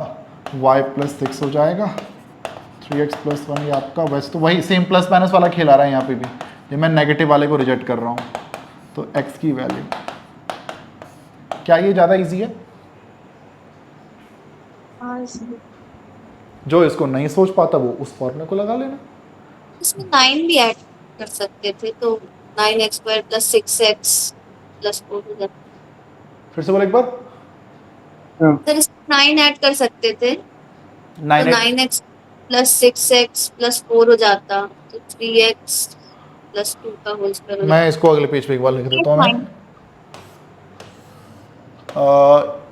y प्लस 6 हो जाएगा, 3x प्लस 1 ये आपका, वैसे तो वही सेम प्लस माइनस वाला खेल आ रहा है यहाँ पे भी, ये मैं नेगेटिव वाले को रिजेक्ट कर रहा हूँ, तो x की वैल्यू, क्या ये ज़्यादा ईजी है? जो इसको नहीं सोच पाता वो उस फॉर्मूले को लगा लेना। इसमें 9 भी ऐड कर सकते थे, तो 9x square plus 6x plus 4 हो जाता। फिर से बोल एक बार। सर इसमें 9 ऐड कर सकते थे, तो 9x प्लस 6x प्लस 4 हो जाता, तो 3x प्लस 2 का होल स्क्वायर। मैं इसको अगले पेज पे एक बार लिख देता हूँ मैं।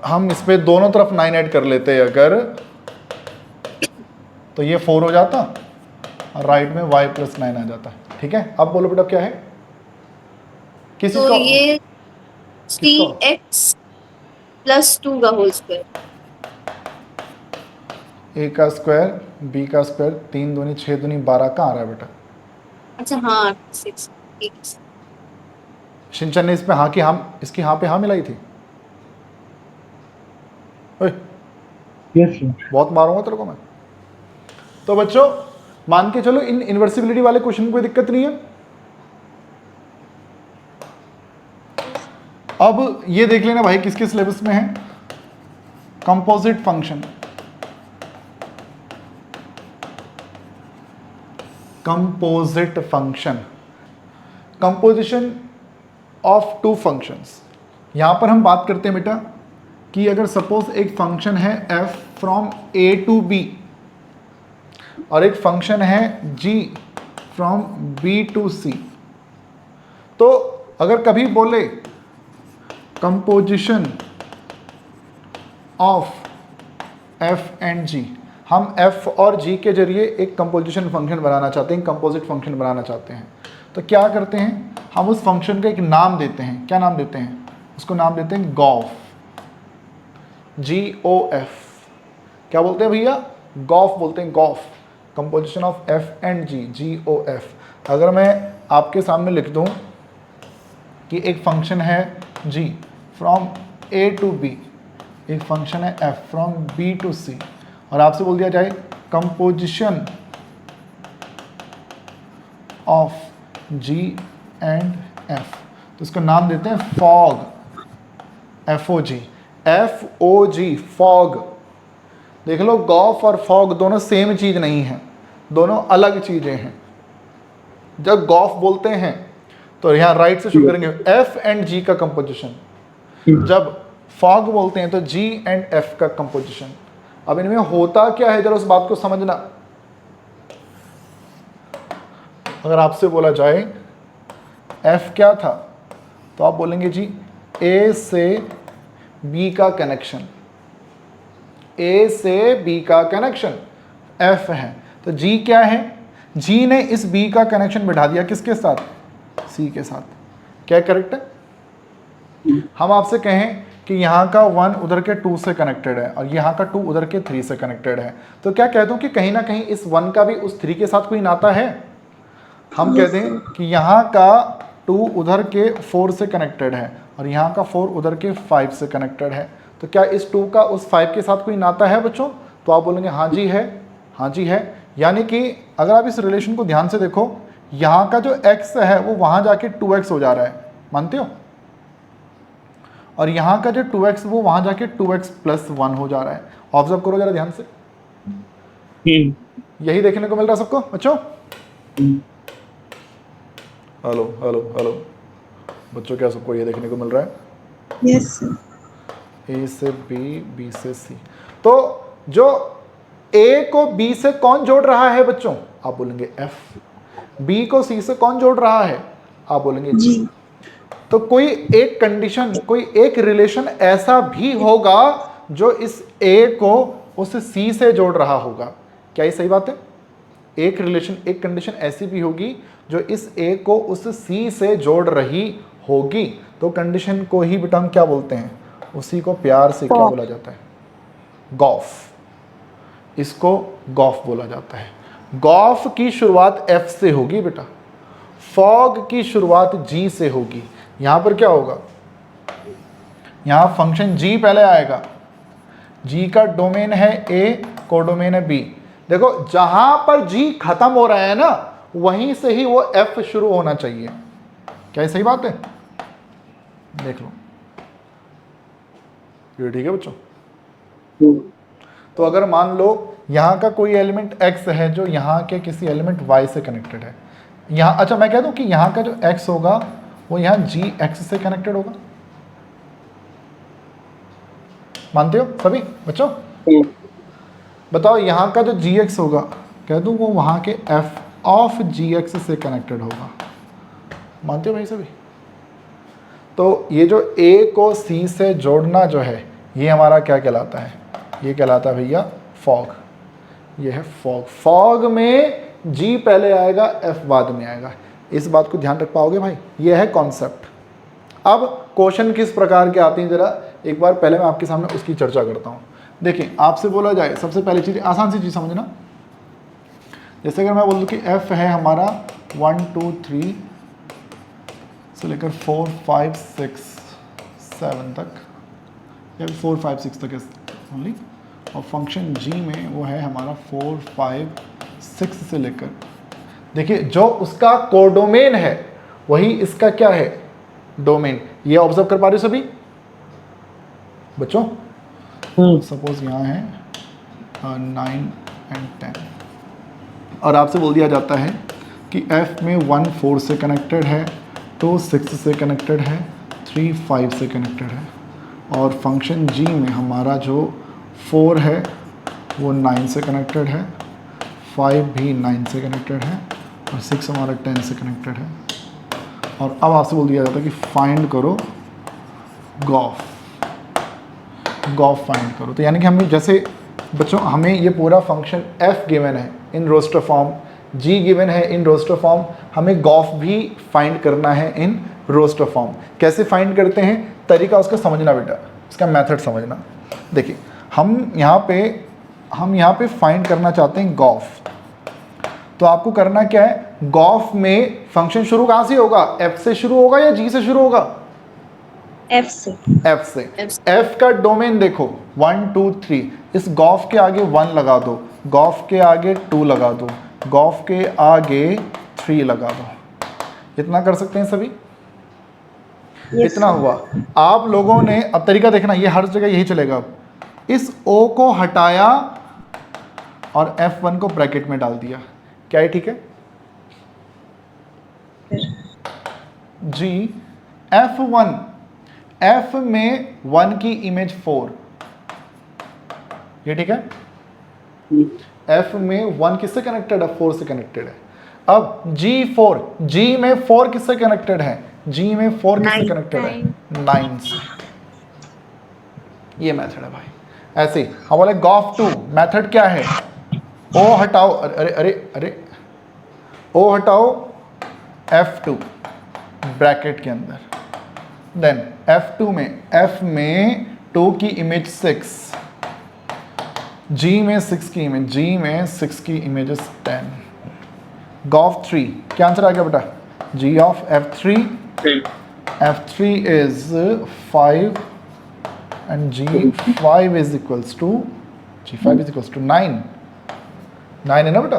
हम इस पे दोनों तरफ 9 ऐड कर लेते हैं अगर, तो ये 4 हो जाता, और राइट में y प्लस 9 आ जाता। ठीक है, अब बोलो बेटा क्या है? किस तो ये 3x प्लस 2 का होल स्क्वायर, a का स्क्वायर b का स्क्वायर, 3 दूनी 6 दूनी 12 का आ रहा है बेटा। अच्छा हाँ 6, ठीक है। शिनचन ने इस पे हाँ की हाँ, इसकी हाँ पे हाँ मिलाई थी। Yes sir. बहुत मारूंगा तेरे को मैं। तो बच्चों मान के चलो इन इन्वर्सिबिलिटी वाले क्वेश्चन में कोई दिक्कत नहीं है। अब ये देख लेना भाई किसके सिलेबस में है, composite function. Composite function, composition of two functions. यहां पर हम बात करते हैं बेटा कि अगर सपोज एक फंक्शन है f from a to b और एक फंक्शन है g from b to c, तो अगर कभी बोले composition of f and g, हम f और g के जरिए एक कंपोजिशन फंक्शन बनाना चाहते हैं, कंपोजिट फंक्शन बनाना चाहते हैं, तो क्या करते हैं, हम उस फंक्शन का एक नाम देते हैं। क्या नाम देते हैं? उसको नाम देते हैं गॉफ, GOF। क्या बोलते हैं भैया? गॉफ बोलते हैं, gof, composition of f and g, GOF। अगर मैं आपके सामने लिख दूं कि एक फंक्शन है g from a to b, एक फंक्शन है f from b to c, और आपसे बोल दिया जाए composition of g and f, तो इसका नाम देते हैं फॉग, FOG, FOG, फॉग। देख लो गॉफ और फॉग दोनों सेम चीज नहीं है, दोनों अलग चीजें हैं। जब गॉफ बोलते हैं तो यहाँ राइट से शुरू करेंगे f एंड g का कंपोजिशन, जब फॉग बोलते हैं तो g एंड f का कंपोजिशन। अब इनमें होता क्या है जरा उस बात को समझना। अगर आपसे बोला जाए f क्या था, तो आप बोलेंगे जी a से b का कनेक्शन, a से b का कनेक्शन f है, तो g क्या है? g ने इस b का कनेक्शन बिठा दिया किसके साथ? c के साथ। क्या करेक्ट है? हम आपसे कहें कि यहाँ का 1 उधर के 2 से कनेक्टेड है और यहाँ का 2 उधर के 3 से कनेक्टेड है, तो क्या कह दूँ कि कहीं ना कहीं इस 1 का भी उस 3 के साथ कोई नाता है? हम कहते हैं कि यहाँ का 2 उधर के 4 से कनेक्टेड है और यहाँ का 4 उधर के 5 से कनेक्टेड है, तो क्या इस 2 का उस 5 के साथ कोई नाता है बच्चों? तो आप बोलेंगे हाँ जी है, हाँ जी है। यानी कि अगर आप इस रिलेशन को ध्यान से देखो, यहाँ का जो x है वो वहाँ जाके 2x हो जा रहा है, मानते हो? और यहाँ का जो 2x वो वहाँ जाके 2x प्लस 1 हो जा रहा है। ऑब्जर्व करो जरा ध्यान से, यही देखने को मिल रहा है सबको बच्चों? हेलो हेलो हेलो बच्चों, क्या सबको ये देखने को मिल रहा है? Yes sir. A से B, B से C। तो जो A को B से कौन जोड़ रहा है बच्चों? आप बोलेंगे F। B को C से कौन जोड़ रहा है? आप बोलेंगे G। तो कोई एक कंडीशन, कोई एक रिलेशन ऐसा भी होगा जो इस A को उस C से जोड़ रहा होगा। क्या ये सही बात है? एक रिलेशन, एक कंडीशन ऐसी भी होगी जो इस A को उस C से जोड़ रही होगी, तो कंडीशन को ही बेटा हम क्या बोलते हैं? उसी को प्यार से क्या बोला जाता है? गॉफ। इसको गॉफ बोला जाता है। गॉफ की शुरुआत F से होगी बेटा, फॉग की शुरुआत G से होगी। यहाँ पर क्या होगा? यहाँ फंक्शन G पहले आएगा, G का डोमेन है A, कोडोमेन है B। देखो जहाँ पर G खत्म हो रहा है ना, वहीं से ही वो F शुरू होना चाहिए। क्या ये सही बात है? देख लो, ये ठीक है बच्चों? तो अगर मान लो यहाँ का कोई एलिमेंट x है जो यहाँ के किसी एलिमेंट y से कनेक्टेड है, यहाँ, अच्छा मैं कह दूँ कि यहाँ का जो x होगा वो यहाँ gx से कनेक्टेड होगा, मानते हो सभी बच्चों? बताओ यहाँ का जो gx होगा, कह दूँ वो वहाँ के f ऑफ gx से कनेक्टेड होगा, मानते हो भाई सभी? तो ये जो a को c से जोड़ना जो है, ये हमारा क्या कहलाता है? ये कहलाता है भैया फॉग। ये है फॉग। फॉग में G पहले आएगा, F बाद में आएगा। इस बात को ध्यान रख पाओगे भाई? ये है कॉन्सेप्ट। अब क्वेश्चन किस प्रकार के आते हैं जरा एक बार पहले मैं आपके सामने उसकी चर्चा करता हूँ। देखिए आपसे बोला जाए, सबसे पहली चीज़ आसान सी चीज़ समझना, जैसे अगर मैं बोल दूँ कि F है हमारा 1 2 3 से लेकर 4 5 6 7 तक, या 4 5 6 तक ओनली, और फंक्शन G में वो है हमारा 4 5 6 से लेकर, देखिए जो उसका कोडोमेन है वही इसका क्या है? डोमेन। ये ऑब्जर्व कर पा रहे हो सभी बच्चों? सपोज यहाँ है 9 and 10 और आपसे बोल दिया जाता है कि F में 1 4 से कनेक्टेड है, 2 6 से कनेक्टेड है, 3 5 से कनेक्टेड है, और फंक्शन G में हमारा जो 4 है वो 9 से कनेक्टेड है, 5 भी 9 से कनेक्टेड है, और 6 हमारा 10 से कनेक्टेड है। और अब आपसे बोल दिया जाता है कि फाइंड करो गॉफ। गॉफ फाइंड करो, तो यानी कि हमें जैसे बच्चों हमें ये पूरा फंक्शन F गिवन है in roster form, G given है इन रोस्टर फॉर्म, हमें गॉफ भी फाइंड करना है इन रोस्टर फॉर्म। कैसे फाइंड करते हैं? तरीका उसका समझना बेटा, इसका मेथड समझना। देखिए हम यहाँ पे फाइंड करना चाहते हैं गॉफ, तो आपको करना क्या है? गॉफ में फंक्शन शुरू कहाँ से होगा? F से शुरू होगा या G से शुरू होगा? F से। F से। F का डोमेन देखो 1 2 3, इस गॉफ के आगे 1 लगा दो, गॉफ के आगे 2 लगा दो, गॉफ के आगे 3 लगा दो। इतना कर सकते हैं सभी? इतना हुआ। आप लोगों ने अब तरीका देखना, ये हर जगह यही चलेगा। अब इस O को हटाया और F1 को ब्रैकेट में डाल दिया, क्या है? ठीक है जी। F1, F में 1 की इमेज 4, ये ठीक है? F में 1 किससे कनेक्टेड है? 4 से कनेक्टेड है। अब G4, G में 4 किससे कनेक्टेड है? G में 4 किससे कनेक्टेड है? 9 से। ये मेथड है भाई। ऐसे हम बोले गॉफ 2, मेथड क्या है? O हटाओ, अरे अरे अरे, O हटाओ F2, ब्रैकेट के अंदर। देन F2 में, F में 2 की इमेज 6, G में 6 की इमेज, G में 6 की इमेजेस 10। गॉफ 3 क्या आंसर आ गया बेटा? G of F3, Same. F3 is 5 and G5 is equals to, G5 is equals to 9। 9 है ना बेटा?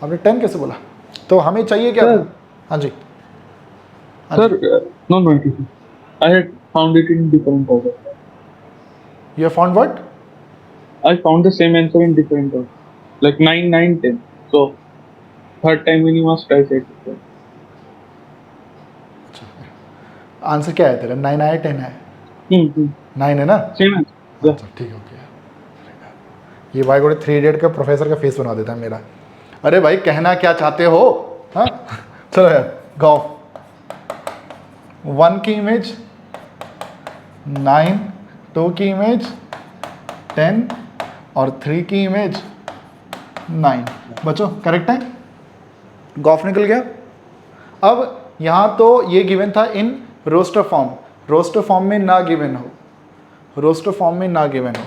आपने 10 कैसे बोला? तो हमें चाहिए क्या? Sir. हाँ जी, Sir, no, I had found it in different order. you have found what? I found the same answer in different order, like 9, 9, 10. So third time when you must try it. Answer क्या है तेरा? 9 आया 10 है? 9 है ना? Same answer. Yeah. अच्छा ठीक है, ओके। ये भाई गोड़े 3 इडियट का प्रोफेसर का फेस बना देता है मेरा। अरे भाई कहना क्या चाहते हो? हाँ चलो यार, गॉफ 1 की इमेज 9, 2 की इमेज 10 और 3 की इमेज 9। बच्चों करेक्ट है? गॉफ निकल गया। अब यहाँ तो ये गिवन था in roster form, roster form में ना गिवन हो, रोस्टर फॉर्म में ना गिवन हो,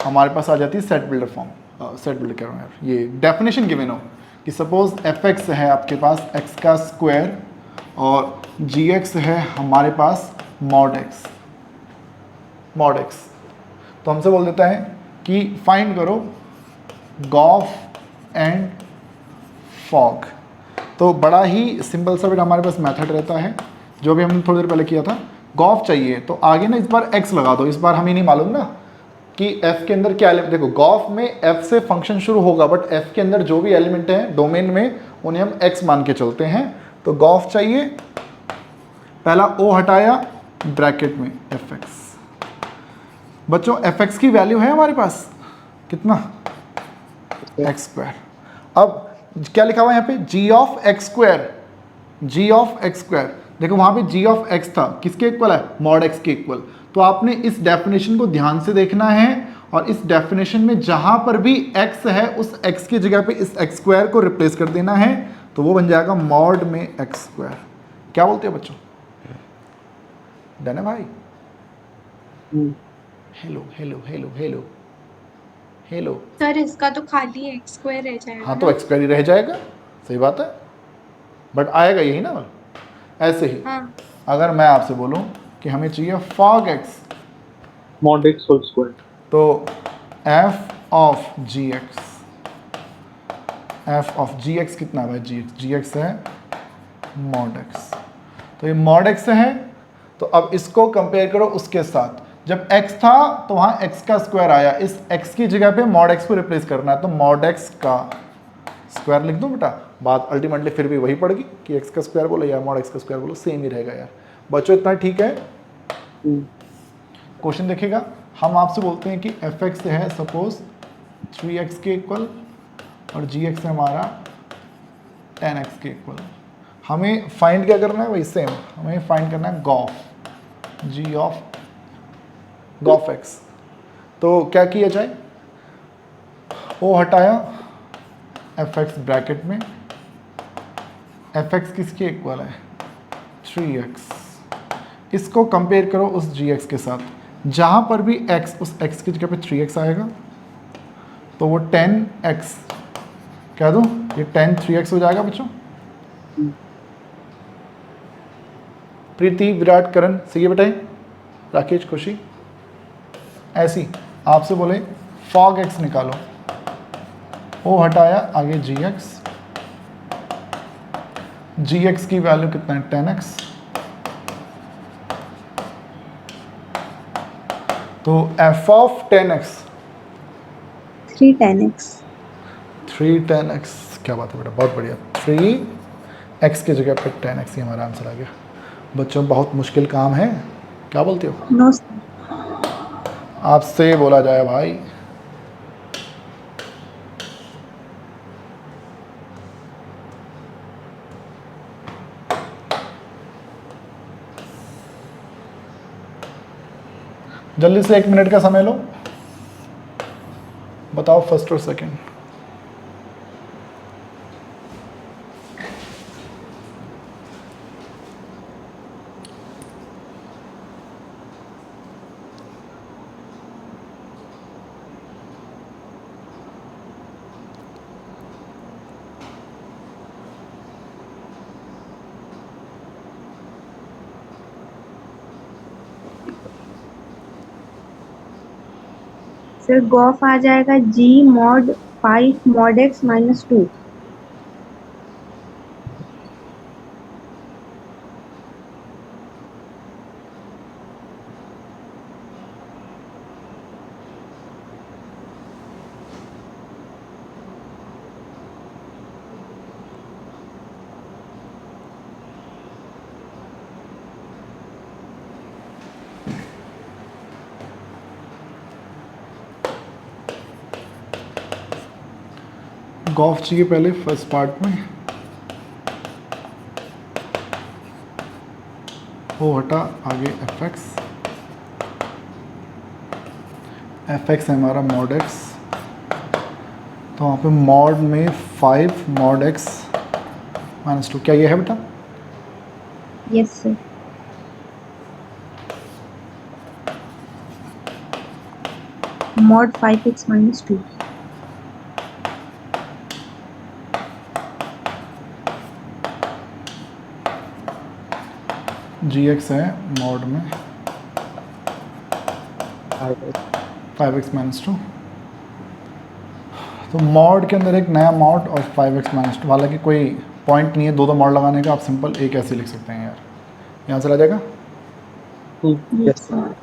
हमारे पास आ जाती है set builder form. Set builder कह रहा हूँ यार, ये डेफिनेशन गिवन हो कि सपोज fx है आपके पास x का स्क्वायर और gx है हमारे पास मॉड x, मॉड x। तो हमसे बोल देता है कि फाइंड करो गॉफ एंड फॉग। तो बड़ा ही सिंपल सा बेटा हमारे पास मेथड रहता है जो भी हमने थोड़ी देर पहले किया था। गॉफ चाहिए तो आगे ना इस बार x लगा दो, इस बार हमें नहीं मालूम ना कि f के अंदर क्या एलिमेंट। देखो गॉफ में f से फंक्शन शुरू होगा बट f के अंदर जो भी एलिमेंट हैं डोमेन में उन्हें हम x मान के चलते हैं। तो गॉफ चाहिए, पहला o हटाया, ब्रैकेट में fx। बच्चों fx की वैल्यू है हमारे पास कितना? x square. अब क्या लिखा हुआ है यहाँ पे? g of x square, g of x square. देखो वहाँ पे g ऑफ x था, किसके इक्वल है? मॉड x के इक्वल। तो आपने इस डेफिनेशन को ध्यान से देखना है और इस डेफिनेशन में जहाँ पर भी x है उस x की जगह पे इस x स्क्वायर को रिप्लेस कर देना है, तो वो बन जाएगा मॉड में x स्क्वायर। क्या बोलते हैं बच्चों? डन है भाई? Hello hello hello hello hello. Sir इसका तो खाली एक्स स्क्वायर रह जाएगा। हाँ तो x स्क्वायर ही रह जाएगा, सही बात है, बट आएगा यही ना। ऐसे ही हाँ। अगर मैं आपसे बोलूं कि हमें चाहिए fog x, Mod x whole square. तो f of gx, f of gx कितना है? gx है mod x। तो ये mod x है, तो अब इसको कंपेयर करो उसके साथ। जब x था तो वहाँ x का स्क्वायर आया, इस x की जगह पे mod x को रिप्लेस करना है, तो mod x का स्क्वायर लिख दो बेटा। बात अल्टीमेटली फिर भी वही पड़ेगी कि x का स्क्वायर बोलो या mod x का स्क्वायर बोलो, सेम ही रहेगा यार। बच्चों इतना ठीक है? क्वेश्चन देखिएगा, हम आपसे बोलते हैं कि fx है सपोज 3x के इक्वल और gx है हमारा 10x के इक्वल। हमें फाइंड क्या करना है? वही सेम, हमें फाइंड करना है gof, g of gof x। तो क्या किया जाए? o हटाया, fx ब्रैकेट में, fx किसके इक्वल है? 3x। इसको कंपेयर करो उस gx के साथ, जहाँ पर भी x, उस x की जगह पे 3x आएगा, तो वो 10x कह दो, ये 10 3x हो जाएगा बच्चों। प्रीति, विराट, करण सही है बेटा? राकेश, खुशी, ऐसी आपसे बोले fog x निकालो, o हटाया, आगे gx की वैल्यू कितना है? 10x। तो f of 10x 310x 310x, क्या बात है बेटा, बहुत बढ़िया। 3x की जगह पे 10x ही हमारा आंसर आ गया। बच्चों बहुत मुश्किल काम है, क्या बोलते हो? No sir. आपसे बोला जाए भाई। जल्दी से 1 मिनट का समय लो, बताओ फर्स्ट और सेकंड। फिर गॉफ आ जाएगा g mod 5 mod x minus 2। Gauff चाहिए पहले फर्स्ट पार्ट में, वो हटा, आगे एफ एक्स है हमारा मॉड एक्स, तो वहाँ पे मॉड में 5 मॉड एक्स माइनस 2, क्या ये है बेटा? Yes sir. mod 5x minus 2। जी एक्स है मॉड में 5x माइनस 2, तो मॉड के अंदर एक नया मॉड और 5x माइनस 2, हालांकि कोई पॉइंट नहीं है दो मॉड लगाने का, आप सिंपल एक ऐसे लिख सकते हैं यार, यहाँ से आ जाएगा। Yes sir.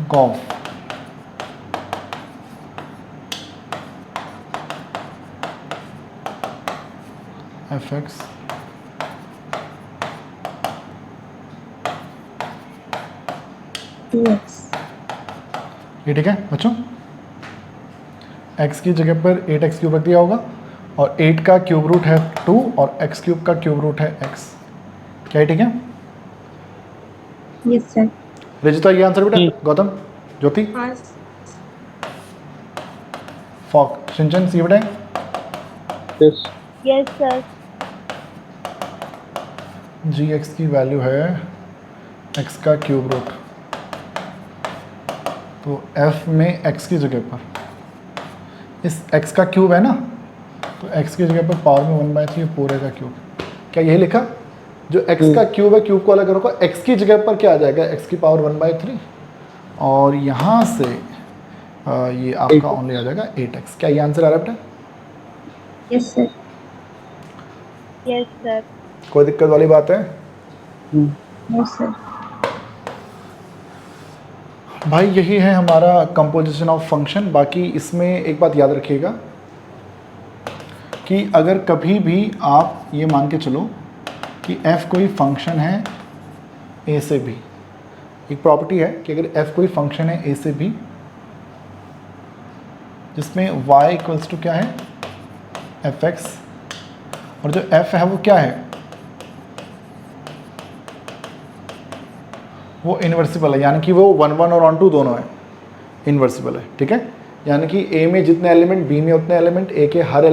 Gof F X ये ठीक है बच्चों, x की जगह पर 8x क्यूब रख दिया होगा, और 8 का क्यूब रूट है 2 और x क्यूब का क्यूब रूट है x, क्या है ठीक है? Yes sir. रजिता ये आंसर बेटा, गौतम, ज्योति, हाँ फॉक, सिंचन सी बेटा, Yes. Yes sir. G x की वैल्यू है x का क्यूब रूट, तो f में x की जगह पर इस x का क्यूब है ना, तो x की जगह पर पावर में 1/3 पूरे का क्यूब, क्या यही लिखा? जो x का क्यूब है, क्यूब को अलग रखो, x की जगह पर क्या आ जाएगा? x की पावर 1/3, और यहाँ से ये आपका ओनली आ जाएगा 8x, क्या ये आंसर आ रहा है बेटा? Yes sir. Yes sir. कोई दिक्कत वाली बात है? Yes sir. भाई यही है हमारा कंपोजिशन ऑफ फंक्शन। बाकी इसमें एक बात याद रखिएगा कि अगर कभी भी आप ये मान के चलो कि f कोई फंक्शन है a से b, एक प्रॉपर्टी है कि अगर f कोई फंक्शन है a से b जिसमें y इक्वल्स टू क्या है? fx, और जो f है वो क्या है? वो इन्वर्सिबल है, यानी कि वो 1 1 और 1 2 दोनों है, इन्वर्सिबल है, ठीक है? यानी कि a में जितने एलिमेंट, b में उतने एलिमेंट, a के हर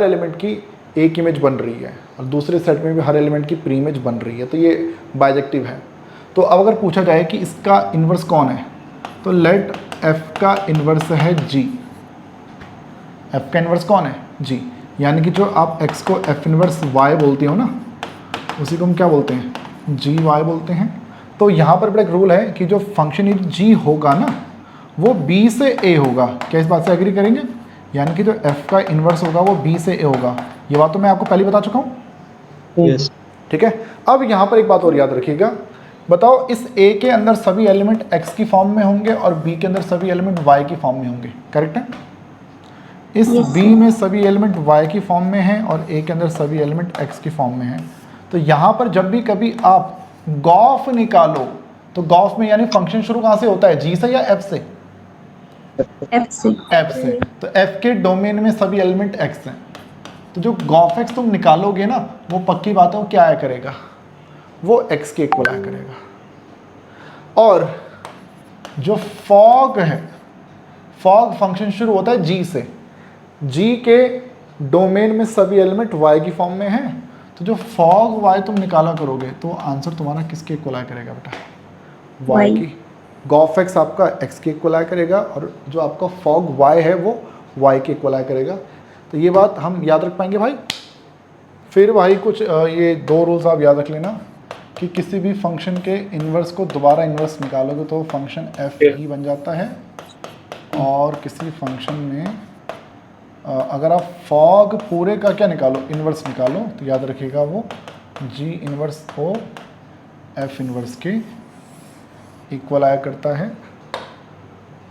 एलिमेंट की एक इमेज बन रही है, और दूसरे सेट में भी हर एलिमेंट की प्री इमेज बन रही है, तो ये बाइजेक्टिव है। तो अब अगर पूछा जाए कि इसका इन्वर्स कौन है, तो लेट f का इन्वर्स है g, f का इन्वर्स कौन है? g, यानी कि जो आप x को f इन्वर्स y बोलते हो ना, उसी को हम क्या बोलते हैं? gy बोलते हैं। तो यहाँ पर बड़ा एक रूल है कि जो फंक्शन g होगा ना, वो b से a होगा, क्या इस बात से एग्री करेंगे? यानी कि जो f का इन्वर्स होगा वो b से a होगा, ये बात तो मैं आपको पहले बता चुका हूँ, यस ठीक है? अब यहाँ पर एक बात और याद रखिएगा, बताओ इस a के अंदर सभी एलिमेंट x की फॉर्म में होंगे और b के अंदर सभी एलिमेंट y की फॉर्म में होंगे, करेक्ट है? इस b में सभी एलिमेंट y की फॉर्म में हैं और a के अंदर सभी एलिमेंट x की फॉर्म में हैं। तो यहाँ पर जब भी कभी आप गॉफ निकालो, तो गॉफ में यानी फंक्शन शुरू कहाँ से होता है? g से या f से? एफ से। f से। तो f के डोमेन में सभी एलिमेंट x हैं, तो जो गॉफ x तुम निकालोगे ना, वो पक्की बात है वो क्या आया करेगा? वो x के इक्वल आया करेगा। और जो फॉग है, फॉग फंक्शन शुरू होता है g से, g के डोमेन में सभी एलिमेंट y की फॉर्म में हैं, तो जो फॉग y तुम निकाला करोगे तो आंसर तुम्हारा किसके इक्वल आया करेगा बेटा? y की। गॉफ x आपका x के इक्वल आया करेगा, और जो आपका फॉग y है वो y के इक्वल आया करेगा। तो ये बात हम याद रख पाएंगे भाई? फिर वही कुछ ये 2 रूल्स आप याद रख लेना कि किसी भी फंक्शन के इन्वर्स को दोबारा इन्वर्स निकालोगे तो फंक्शन एफ ही बन जाता है। और किसी फंक्शन में अगर आप फॉग पूरे का क्या निकालो, इन्वर्स निकालो, तो याद रखिएगा वो जी इन्वर्स ओ एफ इन्वर्स के इक्वल आया करता है।